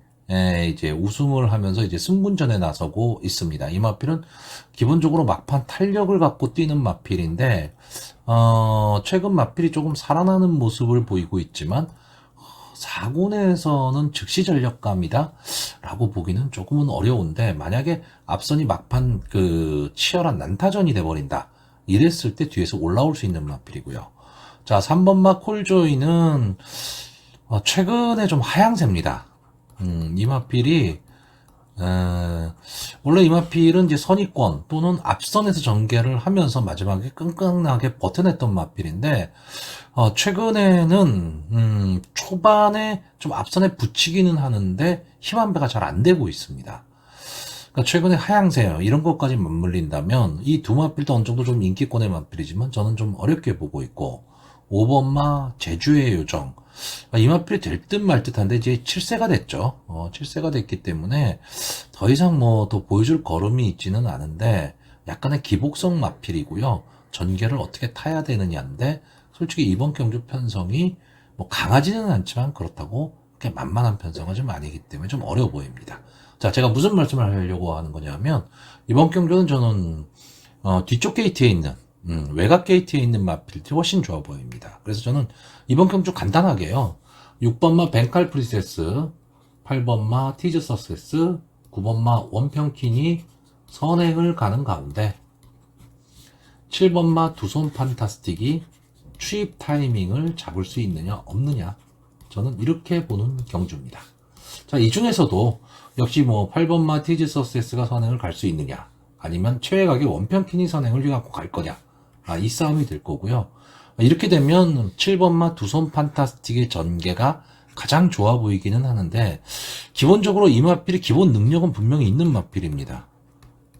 이제 우승을 하면서 이제 승분전에 나서고 있습니다. 이 마필은 기본적으로 막판 탄력을 갖고 뛰는 마필인데, 최근 마필이 조금 살아나는 모습을 보이고 있지만, 4군에서는 즉시 전력감이다 라고 보기는 조금은 어려운데, 만약에 앞선이 막판 치열한 난타전이 돼버린다 이랬을 때 뒤에서 올라올 수 있는 마필이고요. 자, 3번마 콜조이는 최근에 좀 하향세입니다. 이 마필이 원래 이 마필은 이제 선의권 또는 앞선에서 전개를 하면서 마지막에 끈끈하게 버텨냈던 마필인데, 최근에는 초반에 좀 앞선에 붙이기는 하는데 힘 안배가 잘 안 되고 있습니다. 그러니까 최근에 하향세요. 이런 것까지 맞물린다면 이 두 마필도 어느 정도 좀 인기권의 마필이지만 저는 좀 어렵게 보고 있고, 5번마 제주의 요정, 이 마필이 될 듯 말 듯한데 이제 7세가 됐죠. 7세가 됐기 때문에 더 이상 뭐 더 보여줄 걸음이 있지는 않은데 약간의 기복성 마필이고요. 전개를 어떻게 타야 되느냐인데, 솔직히 이번 경주 편성이 뭐 강하지는 않지만 그렇다고 그렇게 만만한 편성은 좀 아니기 때문에 좀 어려워 보입니다. 자, 제가 무슨 말씀을 하려고 하는 거냐면, 이번 경주는 저는 뒤쪽 게이트에 있는 외곽 게이트에 있는 마필들이 훨씬 좋아 보입니다. 그래서 저는 이번 경주 간단하게요, 6번마 벤칼 프리세스, 8번마 티즈 서세스, 9번마 원평킨이 선행을 가는 가운데 7번마 두손 판타스틱이 추입 타이밍을 잡을 수 있느냐 없느냐, 저는 이렇게 보는 경주입니다. 자, 이 중에서도 역시 뭐 8번마 티즈 서세스가 선행을 갈 수 있느냐, 아니면 최외곽의 원평킨이 선행을 갖고 갈 거냐, 이 싸움이 될 거고요. 이렇게 되면 7번마 두손 판타스틱의 전개가 가장 좋아 보이기는 하는데, 기본적으로 이 마필이 기본 능력은 분명히 있는 마필입니다.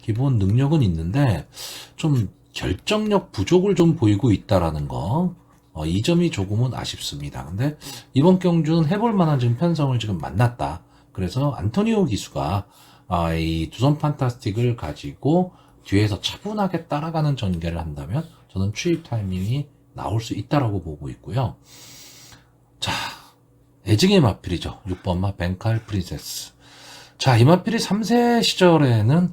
기본 능력은 있는데 좀 결정력 부족을 좀 보이고 있다라는 거, 이 점이 조금은 아쉽습니다. 근데 이번 경주는 해볼 만한 지금 편성을 지금 만났다. 그래서 안토니오 기수가 이 두손 판타스틱을 가지고 뒤에서 차분하게 따라가는 전개를 한다면 저는 추입 타이밍이 나올 수 있다라고 보고 있고요. 자, 애증의 마필이죠. 6번마 벤칼 프린세스. 자, 이 마필이 3세 시절에는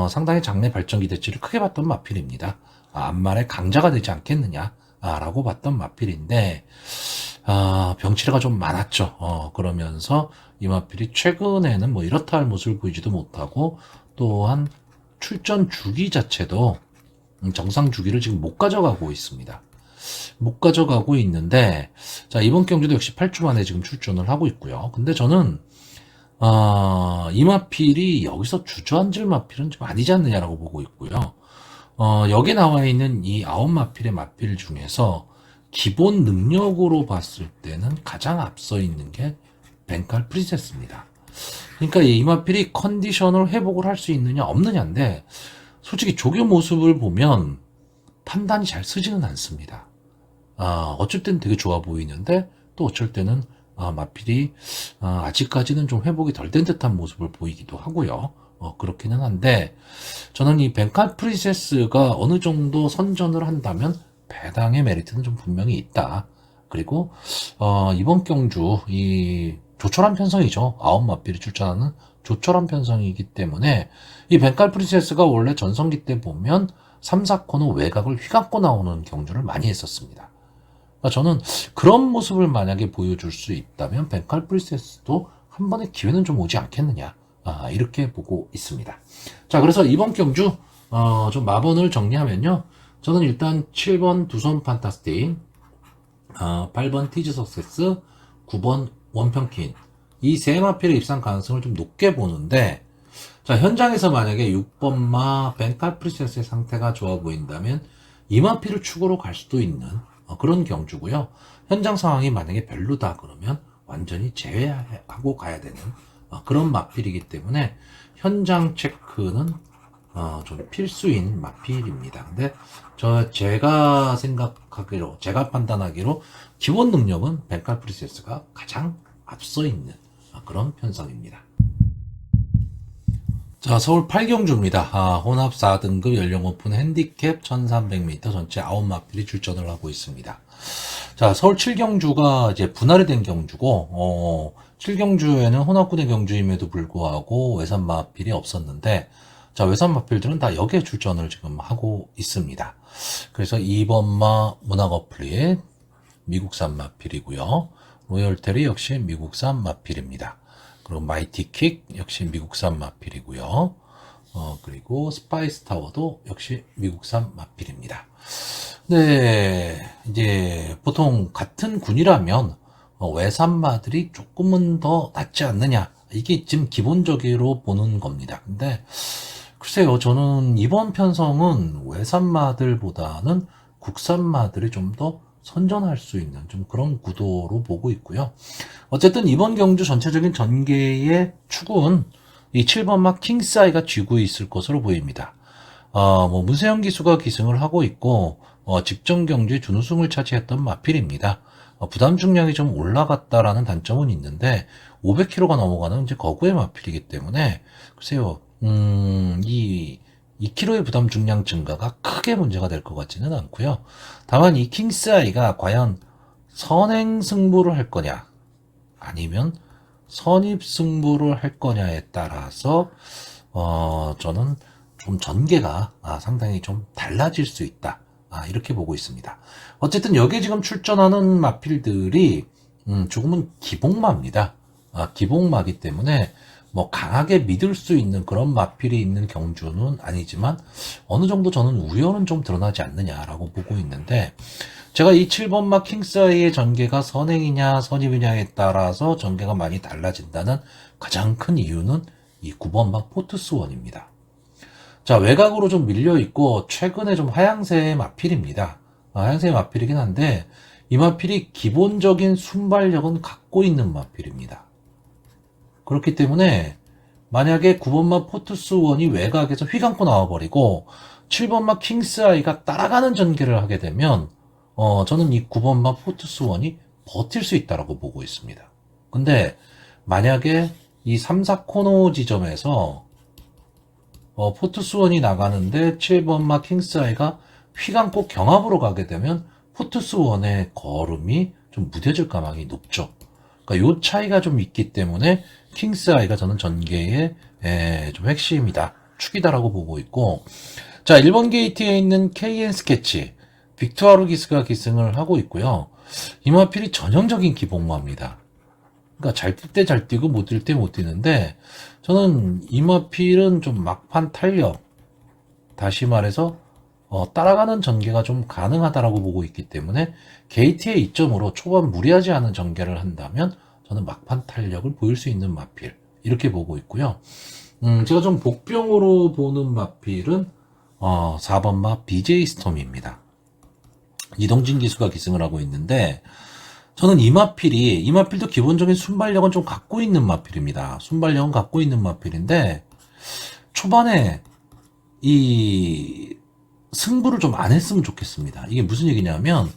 상당히 장래 발전 기대치를 크게 봤던 마필입니다. 앞말의 강자가 되지 않겠느냐 라고 봤던 마필인데, 병치레가 좀 많았죠. 그러면서 이 마필이 최근에는 뭐 이렇다 할 모습을 보이지도 못하고, 또한 출전 주기 자체도 정상 주기를 지금 못 가져가고 있습니다. 못 가져가고 있는데, 자, 이번 경주도 역시 8주 만에 지금 출전을 하고 있고요. 근데 저는 이 마필이 여기서 주저앉을 마필은 좀 아니지 않느냐라고 보고 있고요. 여기 나와 있는 이 9마필의 마필 중에서 기본 능력으로 봤을 때는 가장 앞서 있는 게 벤칼 프린세스입니다. 그러니까 이 마필이 컨디션을 회복을 할 수 있느냐 없느냐인데, 솔직히 조교 모습을 보면 판단이 잘 쓰지는 않습니다. 어쩔 때는 되게 좋아 보이는데 또 어쩔 때는 마필이 아직까지는 좀 회복이 덜 된 듯한 모습을 보이기도 하고요. 그렇기는 한데, 저는 이 벤칼 프린세스가 어느 정도 선전을 한다면 배당의 메리트는 좀 분명히 있다. 그리고 이번 경주 이 조촐한 편성이죠. 9마필이 출전하는 조촐한 편성이기 때문에 이 벤칼 프린세스가 원래 전성기 때 보면 3, 4코너 외곽을 휘감고 나오는 경주를 많이 했었습니다. 저는 그런 모습을 만약에 보여줄 수 있다면 벤칼 프린세스도 한 번의 기회는 좀 오지 않겠느냐, 이렇게 보고 있습니다. 자, 그래서 이번 경주 좀 마번을 정리하면요, 저는 일단 7번 두손 판타스틱, 8번 티즈 석세스, 9번 원평킨, 이 세 마필의 입상 가능성을 좀 높게 보는데, 자, 현장에서 만약에 6번마 벤칼 프린세스의 상태가 좋아 보인다면 이 마필을 축으로 갈 수도 있는 그런 경주고요. 현장 상황이 만약에 별로다 그러면 완전히 제외하고 가야 되는 그런 마필이기 때문에 현장 체크는 좀 필수인 마필입니다. 근데 제가 생각하기로, 제가 판단하기로 기본 능력은 벤칼 프린세스가 가장 앞서 있는 그런 편성입니다. 자, 서울 8경주입니다. 혼합 4등급 연령 오픈 핸디캡 1300m 전체 9마필이 출전을 하고 있습니다. 자, 서울 7경주가 이제 분할이 된 경주고, 7경주에는 혼합군의 경주임에도 불구하고 외산 마필이 없었는데, 자, 외산 마필들은 다 여기에 출전을 지금 하고 있습니다. 그래서 2번마 문학어플릿 미국산 마필이고요. 로열테리 역시 미국산 마필입니다. 그리고 마이티킥 역시 미국산 마필이고요. 그리고 스파이스 타워도 역시 미국산 마필입니다. 네, 이제 보통 같은 군이라면 외산마들이 조금은 더 낫지 않느냐, 이게 지금 기본적으로 보는 겁니다. 근데 글쎄요, 저는 이번 편성은 외산마들보다는 국산마들이 좀 더 선전할 수 있는 좀 그런 구도로 보고 있고요. 어쨌든 이번 경주 전체적인 전개의 축은 이 7번마 킹스아이가 쥐고 있을 것으로 보입니다. 문세영 기수가 기승을 하고 있고, 직전 경주에 준우승을 차지했던 마필입니다. 부담 중량이 좀 올라갔다라는 단점은 있는데, 500kg가 넘어가는 이제 거구의 마필이기 때문에, 글쎄요, 이 2kg의 부담 중량 증가가 크게 문제가 될 것 같지는 않고요. 다만 이 킹스아이가 과연 선행 승부를 할 거냐, 아니면 선입 승부를 할 거냐에 따라서 저는 좀 전개가 상당히 좀 달라질 수 있다, 이렇게 보고 있습니다. 어쨌든 여기에 지금 출전하는 마필들이 조금은 기복마입니다. 기복마기 때문에 뭐 강하게 믿을 수 있는 그런 마필이 있는 경주는 아니지만 어느 정도 저는 우열은 좀 드러나지 않느냐라고 보고 있는데, 제가 이 7번마 킹스아이의 전개가 선행이냐 선입이냐에 따라서 전개가 많이 달라진다는 가장 큰 이유는 이 9번마 포트스원입니다. 자, 외곽으로 좀 밀려 있고 최근에 좀 하향세의 마필입니다. 하향세의 마필이긴 한데, 이 마필이 기본적인 순발력은 갖고 있는 마필입니다. 그렇기 때문에 만약에 9번마 포투스1이 외곽에서 휘감고 나와버리고 7번마 킹스아이가 따라가는 전개를 하게 되면 저는 이 9번마 포투스1이 버틸 수 있다고 보고 있습니다. 근데 만약에 이 3, 4코너 지점에서 포투스1이 나가는데 7번마 킹스아이가 휘감고 경합으로 가게 되면 포투스1의 걸음이 좀 무뎌질 가망이 높죠. 그러니까 요 차이가 좀 있기 때문에 킹스아이가 저는 전개의 좀 핵심이다, 축이다라고 보고 있고, 자 1번 게이트에 있는 KN 스케치 빅토아르기스가 기승을 하고 있고요. 이 마필이 전형적인 기복마입니다. 그러니까 잘 뛸 때 잘 뛰고 못 뛸 때 못 뛰는데, 저는 이 마필은 좀 막판 탄력, 다시 말해서 따라가는 전개가 좀 가능하다라고 보고 있기 때문에 게이트의 이점으로 초반 무리하지 않은 전개를 한다면 저는 막판 탄력을 보일 수 있는 마필, 이렇게 보고 있고요. 제가 좀 복병으로 보는 마필은 4번마 BJ 스톰입니다. 이동진 기수가 기승을 하고 있는데, 저는 이 마필도 기본적인 순발력은 좀 갖고 있는 마필입니다. 순발력은 갖고 있는 마필인데, 초반에 이 승부를 좀 안 했으면 좋겠습니다. 이게 무슨 얘기냐면,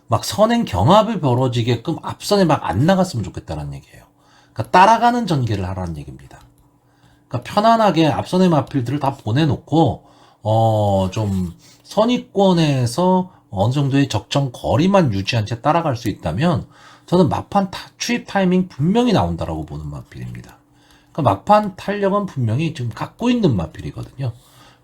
막 선행 경합이 벌어지게끔 앞선에 막 안 나갔으면 좋겠다는 얘기예요. 그러니까 따라가는 전개를 하라는 얘기입니다. 그러니까 편안하게 앞선의 마필들을 다 보내놓고, 좀 선입권에서 어느 정도의 적정 거리만 유지한 채 따라갈 수 있다면, 저는 막판 추입 타이밍 분명히 나온다라고 보는 마필입니다. 그러니까 막판 탄력은 분명히 지금 갖고 있는 마필이거든요.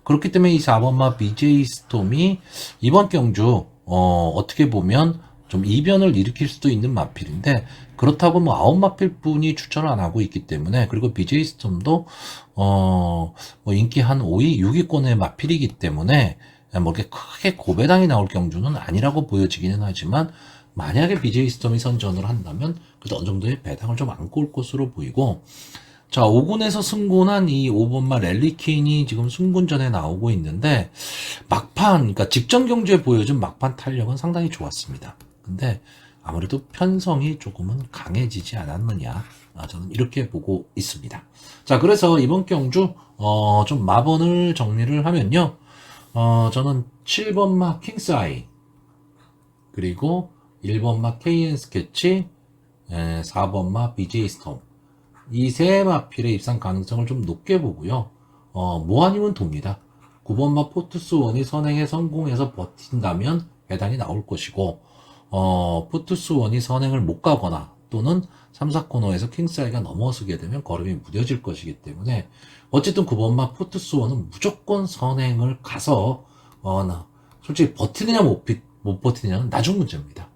그렇기 때문에 이 4번마 BJ 스톰이 이번 경주 어떻게 보면 좀 이변을 일으킬 수도 있는 마필인데, 그렇다고 뭐 9마필 뿐이 추천을 안 하고 있기 때문에, 그리고 BJ 스톰도 뭐 인기 한 5위, 6위권의 마필이기 때문에 뭐 이렇게 크게 고배당이 나올 경주는 아니라고 보여지기는 하지만, 만약에 BJ 스톰이 선전을 한다면 그래도 어느 정도의 배당을 좀 안고 올 것으로 보이고, 자 5군에서 승군한 이 5번마 랠리퀸이 지금 승군전에 나오고 있는데, 막판, 그러니까 직전 경주에 보여준 막판 탄력은 상당히 좋았습니다. 근데 아무래도 편성이 조금은 강해지지 않았느냐, 저는 이렇게 보고 있습니다. 자 그래서 이번 경주 좀 마번을 정리를 하면요, 저는 7번마 킹스아이, 그리고 1번마 KN 스케치, 4번마 BJ 스톰, 이 세 마필의 입상 가능성을 좀 높게 보고요. 뭐 아니면 돕니다. 9번마 포투스1이 선행에 성공해서 버틴다면 배당이 나올 것이고, 포투스1이 선행을 못 가거나 또는 3, 4코너에서 킹스아이가 넘어서게 되면 걸음이 무뎌질 것이기 때문에, 어쨌든 9번마 포투스1은 무조건 선행을 가서 솔직히 버티느냐 못 버티느냐는 나중 문제입니다.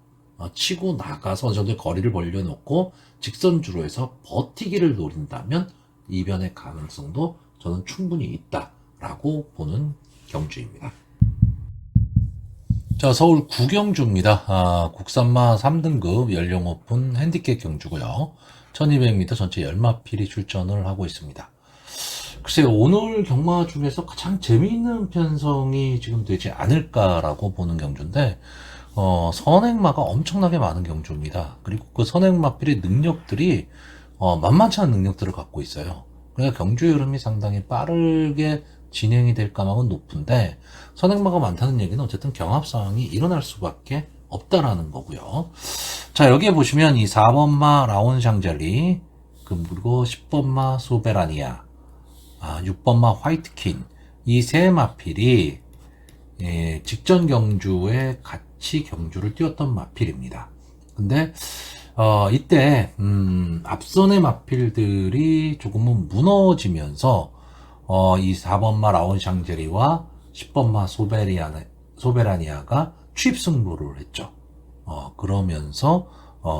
치고 나가서 어느 정도의 거리를 벌려놓고 직선주로 해서 버티기를 노린다면 이변의 가능성도 저는 충분히 있다라고 보는 경주입니다. 자, 서울 구경주입니다. 국산마 3등급 연령 오픈 핸디캡 경주고요. 1200m 전체 10마필이 출전을 하고 있습니다. 글쎄요, 오늘 경마 중에서 가장 재미있는 편성이 지금 되지 않을까라고 보는 경주인데, 선행마가 엄청나게 많은 경주입니다. 그리고 그 선행마필의 능력들이 만만치 않은 능력들을 갖고 있어요. 그러니까 경주 흐름이 상당히 빠르게 진행이 될 가망은 높은데, 선행마가 많다는 얘기는 어쨌든 경합 상황이 일어날 수밖에 없다라는 거고요. 자, 여기에 보시면 이 4번마 라온 샹젤리, 그리고 10번마 소베라니아, 6번마 화이트킨, 이 세 마필이 직전 경주에 같이 경주를 뛰었던 마필입니다. 근데 이때 앞선의 마필들이 조금은 무너지면서 이 4번마 라온 샹제리와 10번마 소베라니아가 취입 승부를 했죠. 그러면서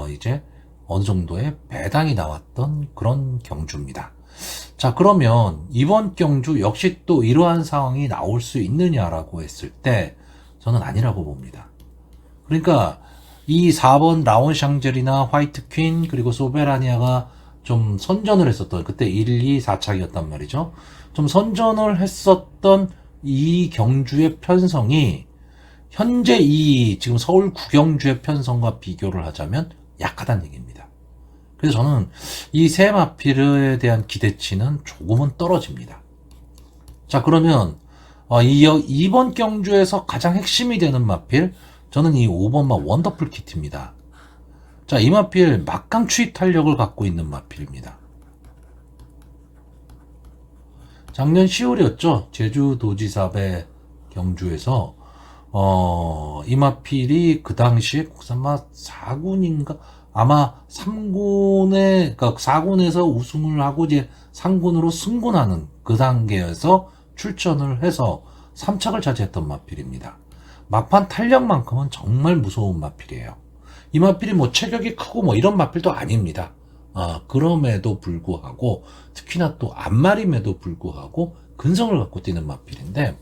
이제 어느 정도의 배당이 나왔던 그런 경주입니다. 자, 그러면 이번 경주 역시 또 이러한 상황이 나올 수 있느냐라고 했을 때 저는 아니라고 봅니다. 그러니까 이 4번 라온 샹젤이나 화이트 퀸 그리고 소베라니아가 좀 선전을 했었던, 그때 1, 2, 4착이었단 말이죠. 좀 선전을 했었던 이 경주의 편성이 현재 이 지금 서울 구경주의 편성과 비교를 하자면 약하다는 얘기입니다. 그래서 저는 이 세 마필에 대한 기대치는 조금은 떨어집니다. 자, 그러면 이번 경주에서 가장 핵심이 되는 마필, 저는 이 5번마 원더풀 키트입니다. 자, 이 마필 막강 추입 탄력을 갖고 있는 마필입니다. 작년 10월이었죠. 제주도지사배 경주에서 이 마필이 그 당시에 국산마 4군인가 아마 3군에 그러니까 4군에서 우승을 하고 이제 3군으로 승군하는 그 단계에서 출전을 해서 3착을 차지했던 마필입니다. 막판 탄력만큼은 정말 무서운 마필이에요. 이 마필이 뭐 체격이 크고 뭐 이런 마필도 아닙니다. 그럼에도 불구하고 특히나 또 앞마림에도 불구하고 근성을 갖고 뛰는 마필인데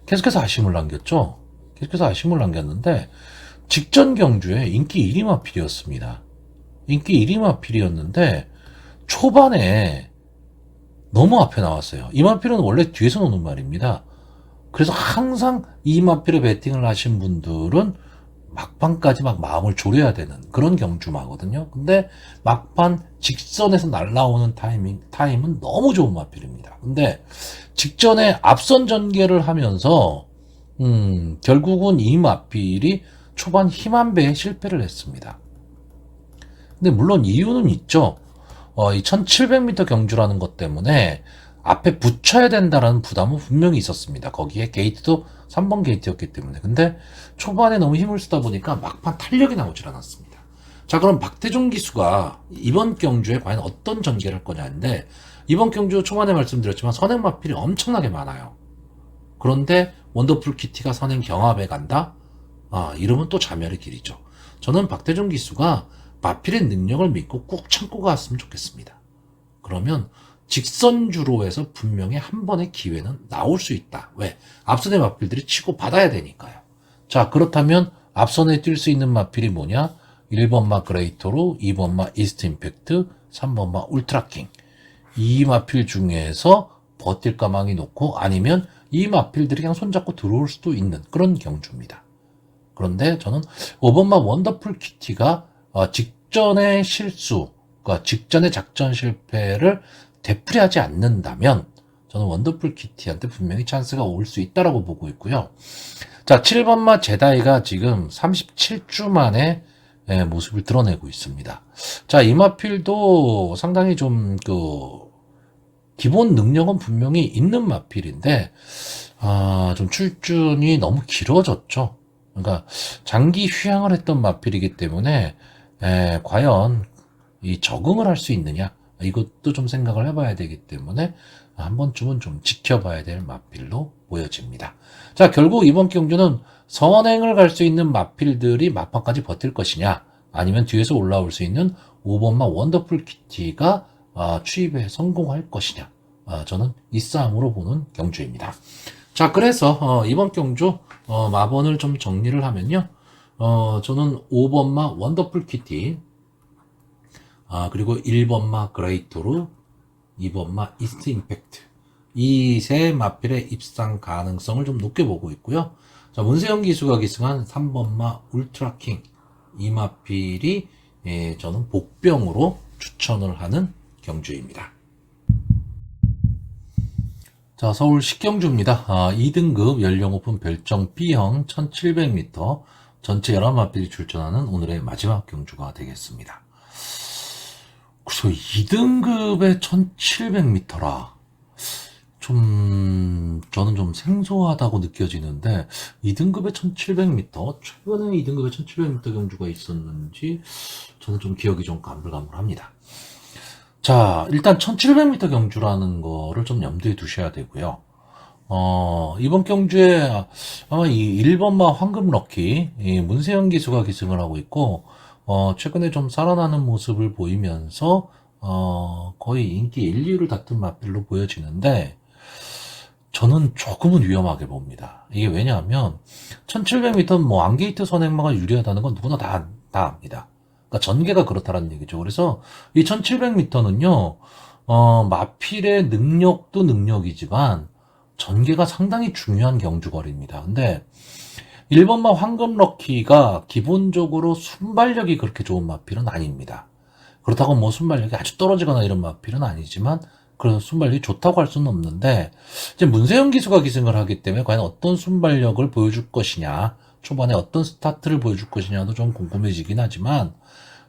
계속해서 아쉬움을 남겼죠. 계속해서 아쉬움을 남겼는데 직전 경주에 인기 1위 마필이었습니다. 인기 1위 마필이었는데 초반에 너무 앞에 나왔어요. 이 마필은 원래 뒤에서 노는 말입니다. 그래서 항상 이 마필에 배팅을 하신 분들은 막판까지 막 마음을 졸여야 되는 그런 경주마거든요. 근데 막판 직선에서 날라오는 타임은 너무 좋은 마필입니다. 근데 직전에 앞선 전개를 하면서 결국은 이 마필이 초반 힘 한 배에 실패를 했습니다. 근데 물론 이유는 있죠. 이 1700m 경주라는 것 때문에 앞에 붙여야 된다라는 부담은 분명히 있었습니다. 거기에 게이트도 3번 게이트였기 때문에. 근데 초반에 너무 힘을 쓰다 보니까 막판 탄력이 나오질 않았습니다. 자, 그럼 박태종 기수가 이번 경주에 과연 어떤 전개를 할 거냐인데, 이번 경주 초반에 말씀드렸지만 선행 마필이 엄청나게 많아요. 그런데 원더풀 키티가 선행 경합에 간다? 이러면 또 자멸의 길이죠. 저는 박태종 기수가 마필의 능력을 믿고 꾹 참고 갔으면 좋겠습니다. 그러면 직선주로에서 분명히 한 번의 기회는 나올 수 있다. 왜? 앞선의 마필들이 치고 받아야 되니까요. 자, 그렇다면 앞선에 뛸 수 있는 마필이 뭐냐? 1번마 그레이토로, 2번마 이스트 임팩트, 3번마 울트라킹. 이 마필 중에서 버틸 가망이 놓고 아니면 이 마필들이 그냥 손잡고 들어올 수도 있는 그런 경주입니다. 그런데 저는 5번마 원더풀 키티가 직전의 실수, 그러니까 직전의 작전 실패를 되풀이하지 않는다면 저는 원더풀 키티한테 분명히 찬스가 올 수 있다라고 보고 있고요. 자, 7번마 제다이가 지금 37주 만에 모습을 드러내고 있습니다. 자, 이 마필도 상당히 좀 기본 능력은 분명히 있는 마필인데 좀 출준이 너무 길어졌죠. 그러니까 장기 휴양을 했던 마필이기 때문에 과연 이 적응을 할 수 있느냐, 이것도 좀 생각을 해봐야 되기 때문에 한 번쯤은 좀 지켜봐야 될 마필로 보여집니다. 자, 결국 이번 경주는 선행을 갈 수 있는 마필들이 막판까지 버틸 것이냐, 아니면 뒤에서 올라올 수 있는 5번마 원더풀 키티가 추입에 성공할 것이냐, 저는 이 싸움으로 보는 경주입니다. 자, 그래서 이번 경주 마번을 좀 정리를 하면요, 저는 5번마 원더풀 키티, 그리고 1번마 그레이토르, 2번마 이스트 임팩트, 이 세 마필의 입상 가능성을 좀 높게 보고 있고요. 자, 문세영 기수가 기승한 3번마 울트라킹, 이 마필이 저는 복병으로 추천을 하는 경주입니다. 자, 서울 식경주입니다. 2등급 연령 오픈 별정 B형 1700m 전체 11마필이 출전하는 오늘의 마지막 경주가 되겠습니다. 그래서 2등급의 1700m라 저는 좀 생소하다고 느껴지는데, 2등급의 1700m, 최근에 2등급의 1700m 경주가 있었는지 저는 좀 기억이 좀 가물가물합니다. 자, 일단 1700m 경주라는 거를 좀 염두에 두셔야 되고요. 이번 경주에 아마 이 1번마 황금 럭키, 이 문세영 기수가 기승을 하고 있고, 최근에 좀 살아나는 모습을 보이면서, 거의 인기 1, 2위를 다툰 마필로 보여지는데, 저는 조금은 위험하게 봅니다. 이게 왜냐하면, 1700m는 뭐, 안게이트 선행마가 유리하다는 건 누구나 다 압니다. 그러니까 전개가 그렇다라는 얘기죠. 그래서 이 1700m는요, 마필의 능력도 능력이지만, 전개가 상당히 중요한 경주거리입니다. 근데, 1번마 황금 럭키가 기본적으로 순발력이 그렇게 좋은 마필은 아닙니다. 그렇다고 뭐 순발력이 아주 떨어지거나 이런 마필은 아니지만 그래서 순발력이 좋다고 할 수는 없는데 이제 문세영 기수가 기승을 하기 때문에 과연 어떤 순발력을 보여줄 것이냐, 초반에 어떤 스타트를 보여줄 것이냐도 좀 궁금해지긴 하지만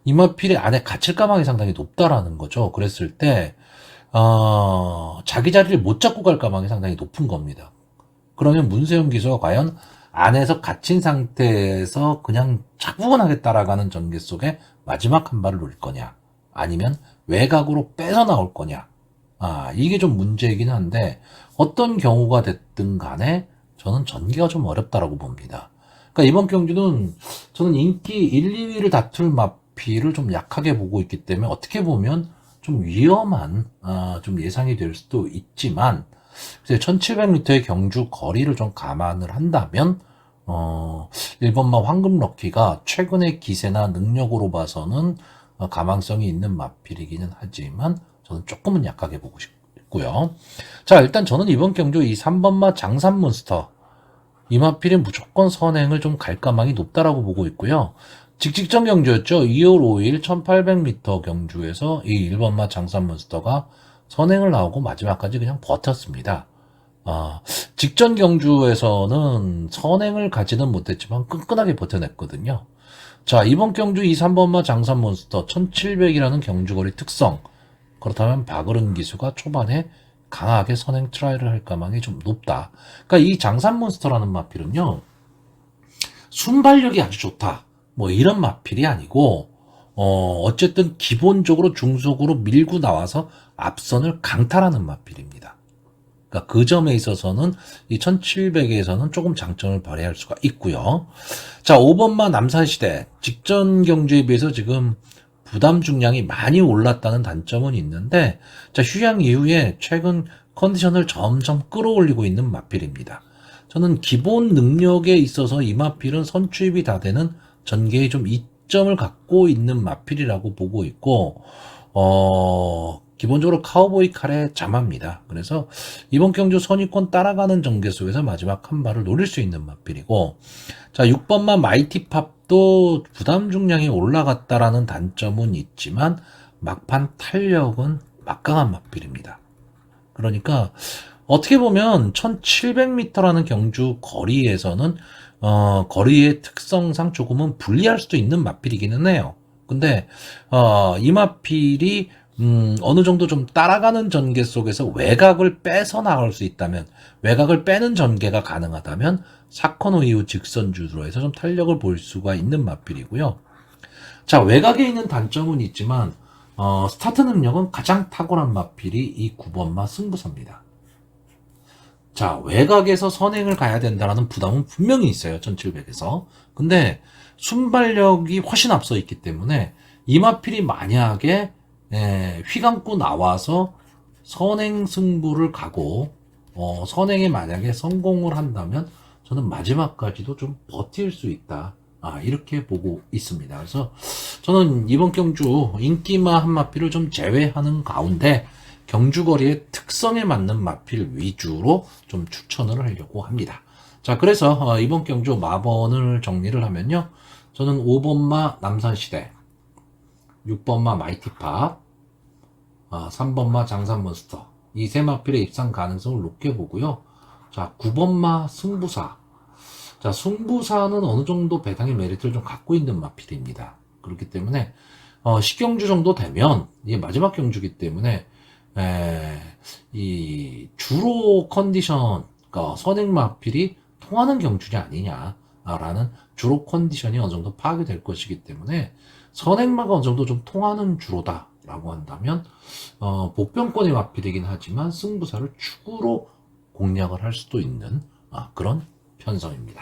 이 마필이 안에 갇힐 가망이 상당히 높다라는 거죠. 그랬을 때 자기 자리를 못 잡고 갈 가망이 상당히 높은 겁니다. 그러면 문세영 기수가 과연 안에서 갇힌 상태에서 그냥 차분하게 따라가는 전개 속에 마지막 한 발을 놓을 거냐, 아니면 외곽으로 빼서 나올 거냐, 이게 좀 문제이긴 한데 어떤 경우가 됐든 간에 저는 전개가 좀 어렵다라고 봅니다. 그러니까 이번 경주는 저는 인기 1, 2위를 다툴 마필을 좀 약하게 보고 있기 때문에 어떻게 보면 좀 위험한 좀 예상이 될 수도 있지만 1700m의 경주 거리를 좀 감안을 한다면 1번마 황금 럭키가 최근의 기세나 능력으로 봐서는 가망성이 있는 마필이기는 하지만 저는 조금은 약하게 보고 싶고요. 자, 일단 저는 이번 경주 이 3번마 장산몬스터 이 마필이 무조건 선행을 좀 갈 가망이 높다라고 보고 있고요. 직직전 경주였죠. 2월 5일 1800m 경주에서 이 1번마 장산몬스터가 선행을 나오고 마지막까지 그냥 버텼습니다. 직전 경주에서는 선행을 가지는 못했지만 끈끈하게 버텨냈거든요. 자, 이번 경주 이 3번마 장산몬스터 1700이라는 경주거리 특성, 그렇다면 박으른 기수가 초반에 강하게 선행 트라이를 할 가망이 좀 높다. 그러니까 이 장산몬스터라는 마필은요, 순발력이 아주 좋다, 뭐 이런 마필이 아니고 어쨌든 기본적으로 중속으로 밀고 나와서 앞선을 강탈하는 마필입니다. 그러니까 그 점에 있어서는 이 1700에서는 조금 장점을 발휘할 수가 있고요. 자, 5번마 남산시대 직전 경주에 비해서 지금 부담 중량이 많이 올랐다는 단점은 있는데, 자, 휴양 이후에 최근 컨디션을 점점 끌어올리고 있는 마필입니다. 저는 기본 능력에 있어서 이 마필은 선취입이 다 되는 전개에 좀 이점을 갖고 있는 마필이라고 보고 있고, 기본적으로 카우보이 칼에 잠합니다. 그래서 이번 경주 선입권 따라가는 전개 속에서 마지막 한 발을 노릴 수 있는 마필이고, 자, 6번마 마이티팝도 부담 중량이 올라갔다라는 단점은 있지만 막판 탄력은 막강한 마필입니다. 그러니까 어떻게 보면 1700m라는 경주 거리에서는 거리의 특성상 조금은 불리할 수도 있는 마필이기는 해요. 근데 이 마필이 어느 정도 좀 따라가는 전개 속에서 외곽을 빼서 나갈 수 있다면, 외곽을 빼는 전개가 가능하다면 사커노 이후 직선 주로에서 좀 탄력을 볼 수가 있는 마필이고요. 자, 외곽에 있는 단점은 있지만 스타트 능력은 가장 탁월한 마필이 이 9번마 승부사입니다. 자, 외곽에서 선행을 가야 된다는 부담은 분명히 있어요, 1700에서. 근데 순발력이 훨씬 앞서 있기 때문에 이 마필이 만약에 휘감고 나와서 선행 승부를 가고 선행에 만약에 성공을 한다면 저는 마지막까지도 좀 버틸 수 있다, 이렇게 보고 있습니다. 그래서 저는 이번 경주 인기마 한 마필을 좀 제외하는 가운데 경주거리의 특성에 맞는 마필 위주로 좀 추천을 하려고 합니다. 자, 그래서 이번 경주 마번을 정리를 하면요, 저는 5번마 남산시대, 6번마 마이티팝, 3번마 장산몬스터, 이 세 마필의 입상 가능성을 높게 보고요. 자, 9번마 승부사. 자, 승부사는 어느 정도 배당의 메리트를 좀 갖고 있는 마필입니다. 그렇기 때문에 10경주 정도 되면 이게 마지막 경주기 때문에 이 주로 컨디션, 그러니까 선행 마필이 통하는 경주냐 아니냐라는 주로 컨디션이 어느 정도 파악이 될 것이기 때문에 선행마가 어느 정도 좀 통하는 주로다라고 한다면 복병권의 마필이긴 하지만 승부사를 축으로 공략을 할 수도 있는 그런 편성입니다.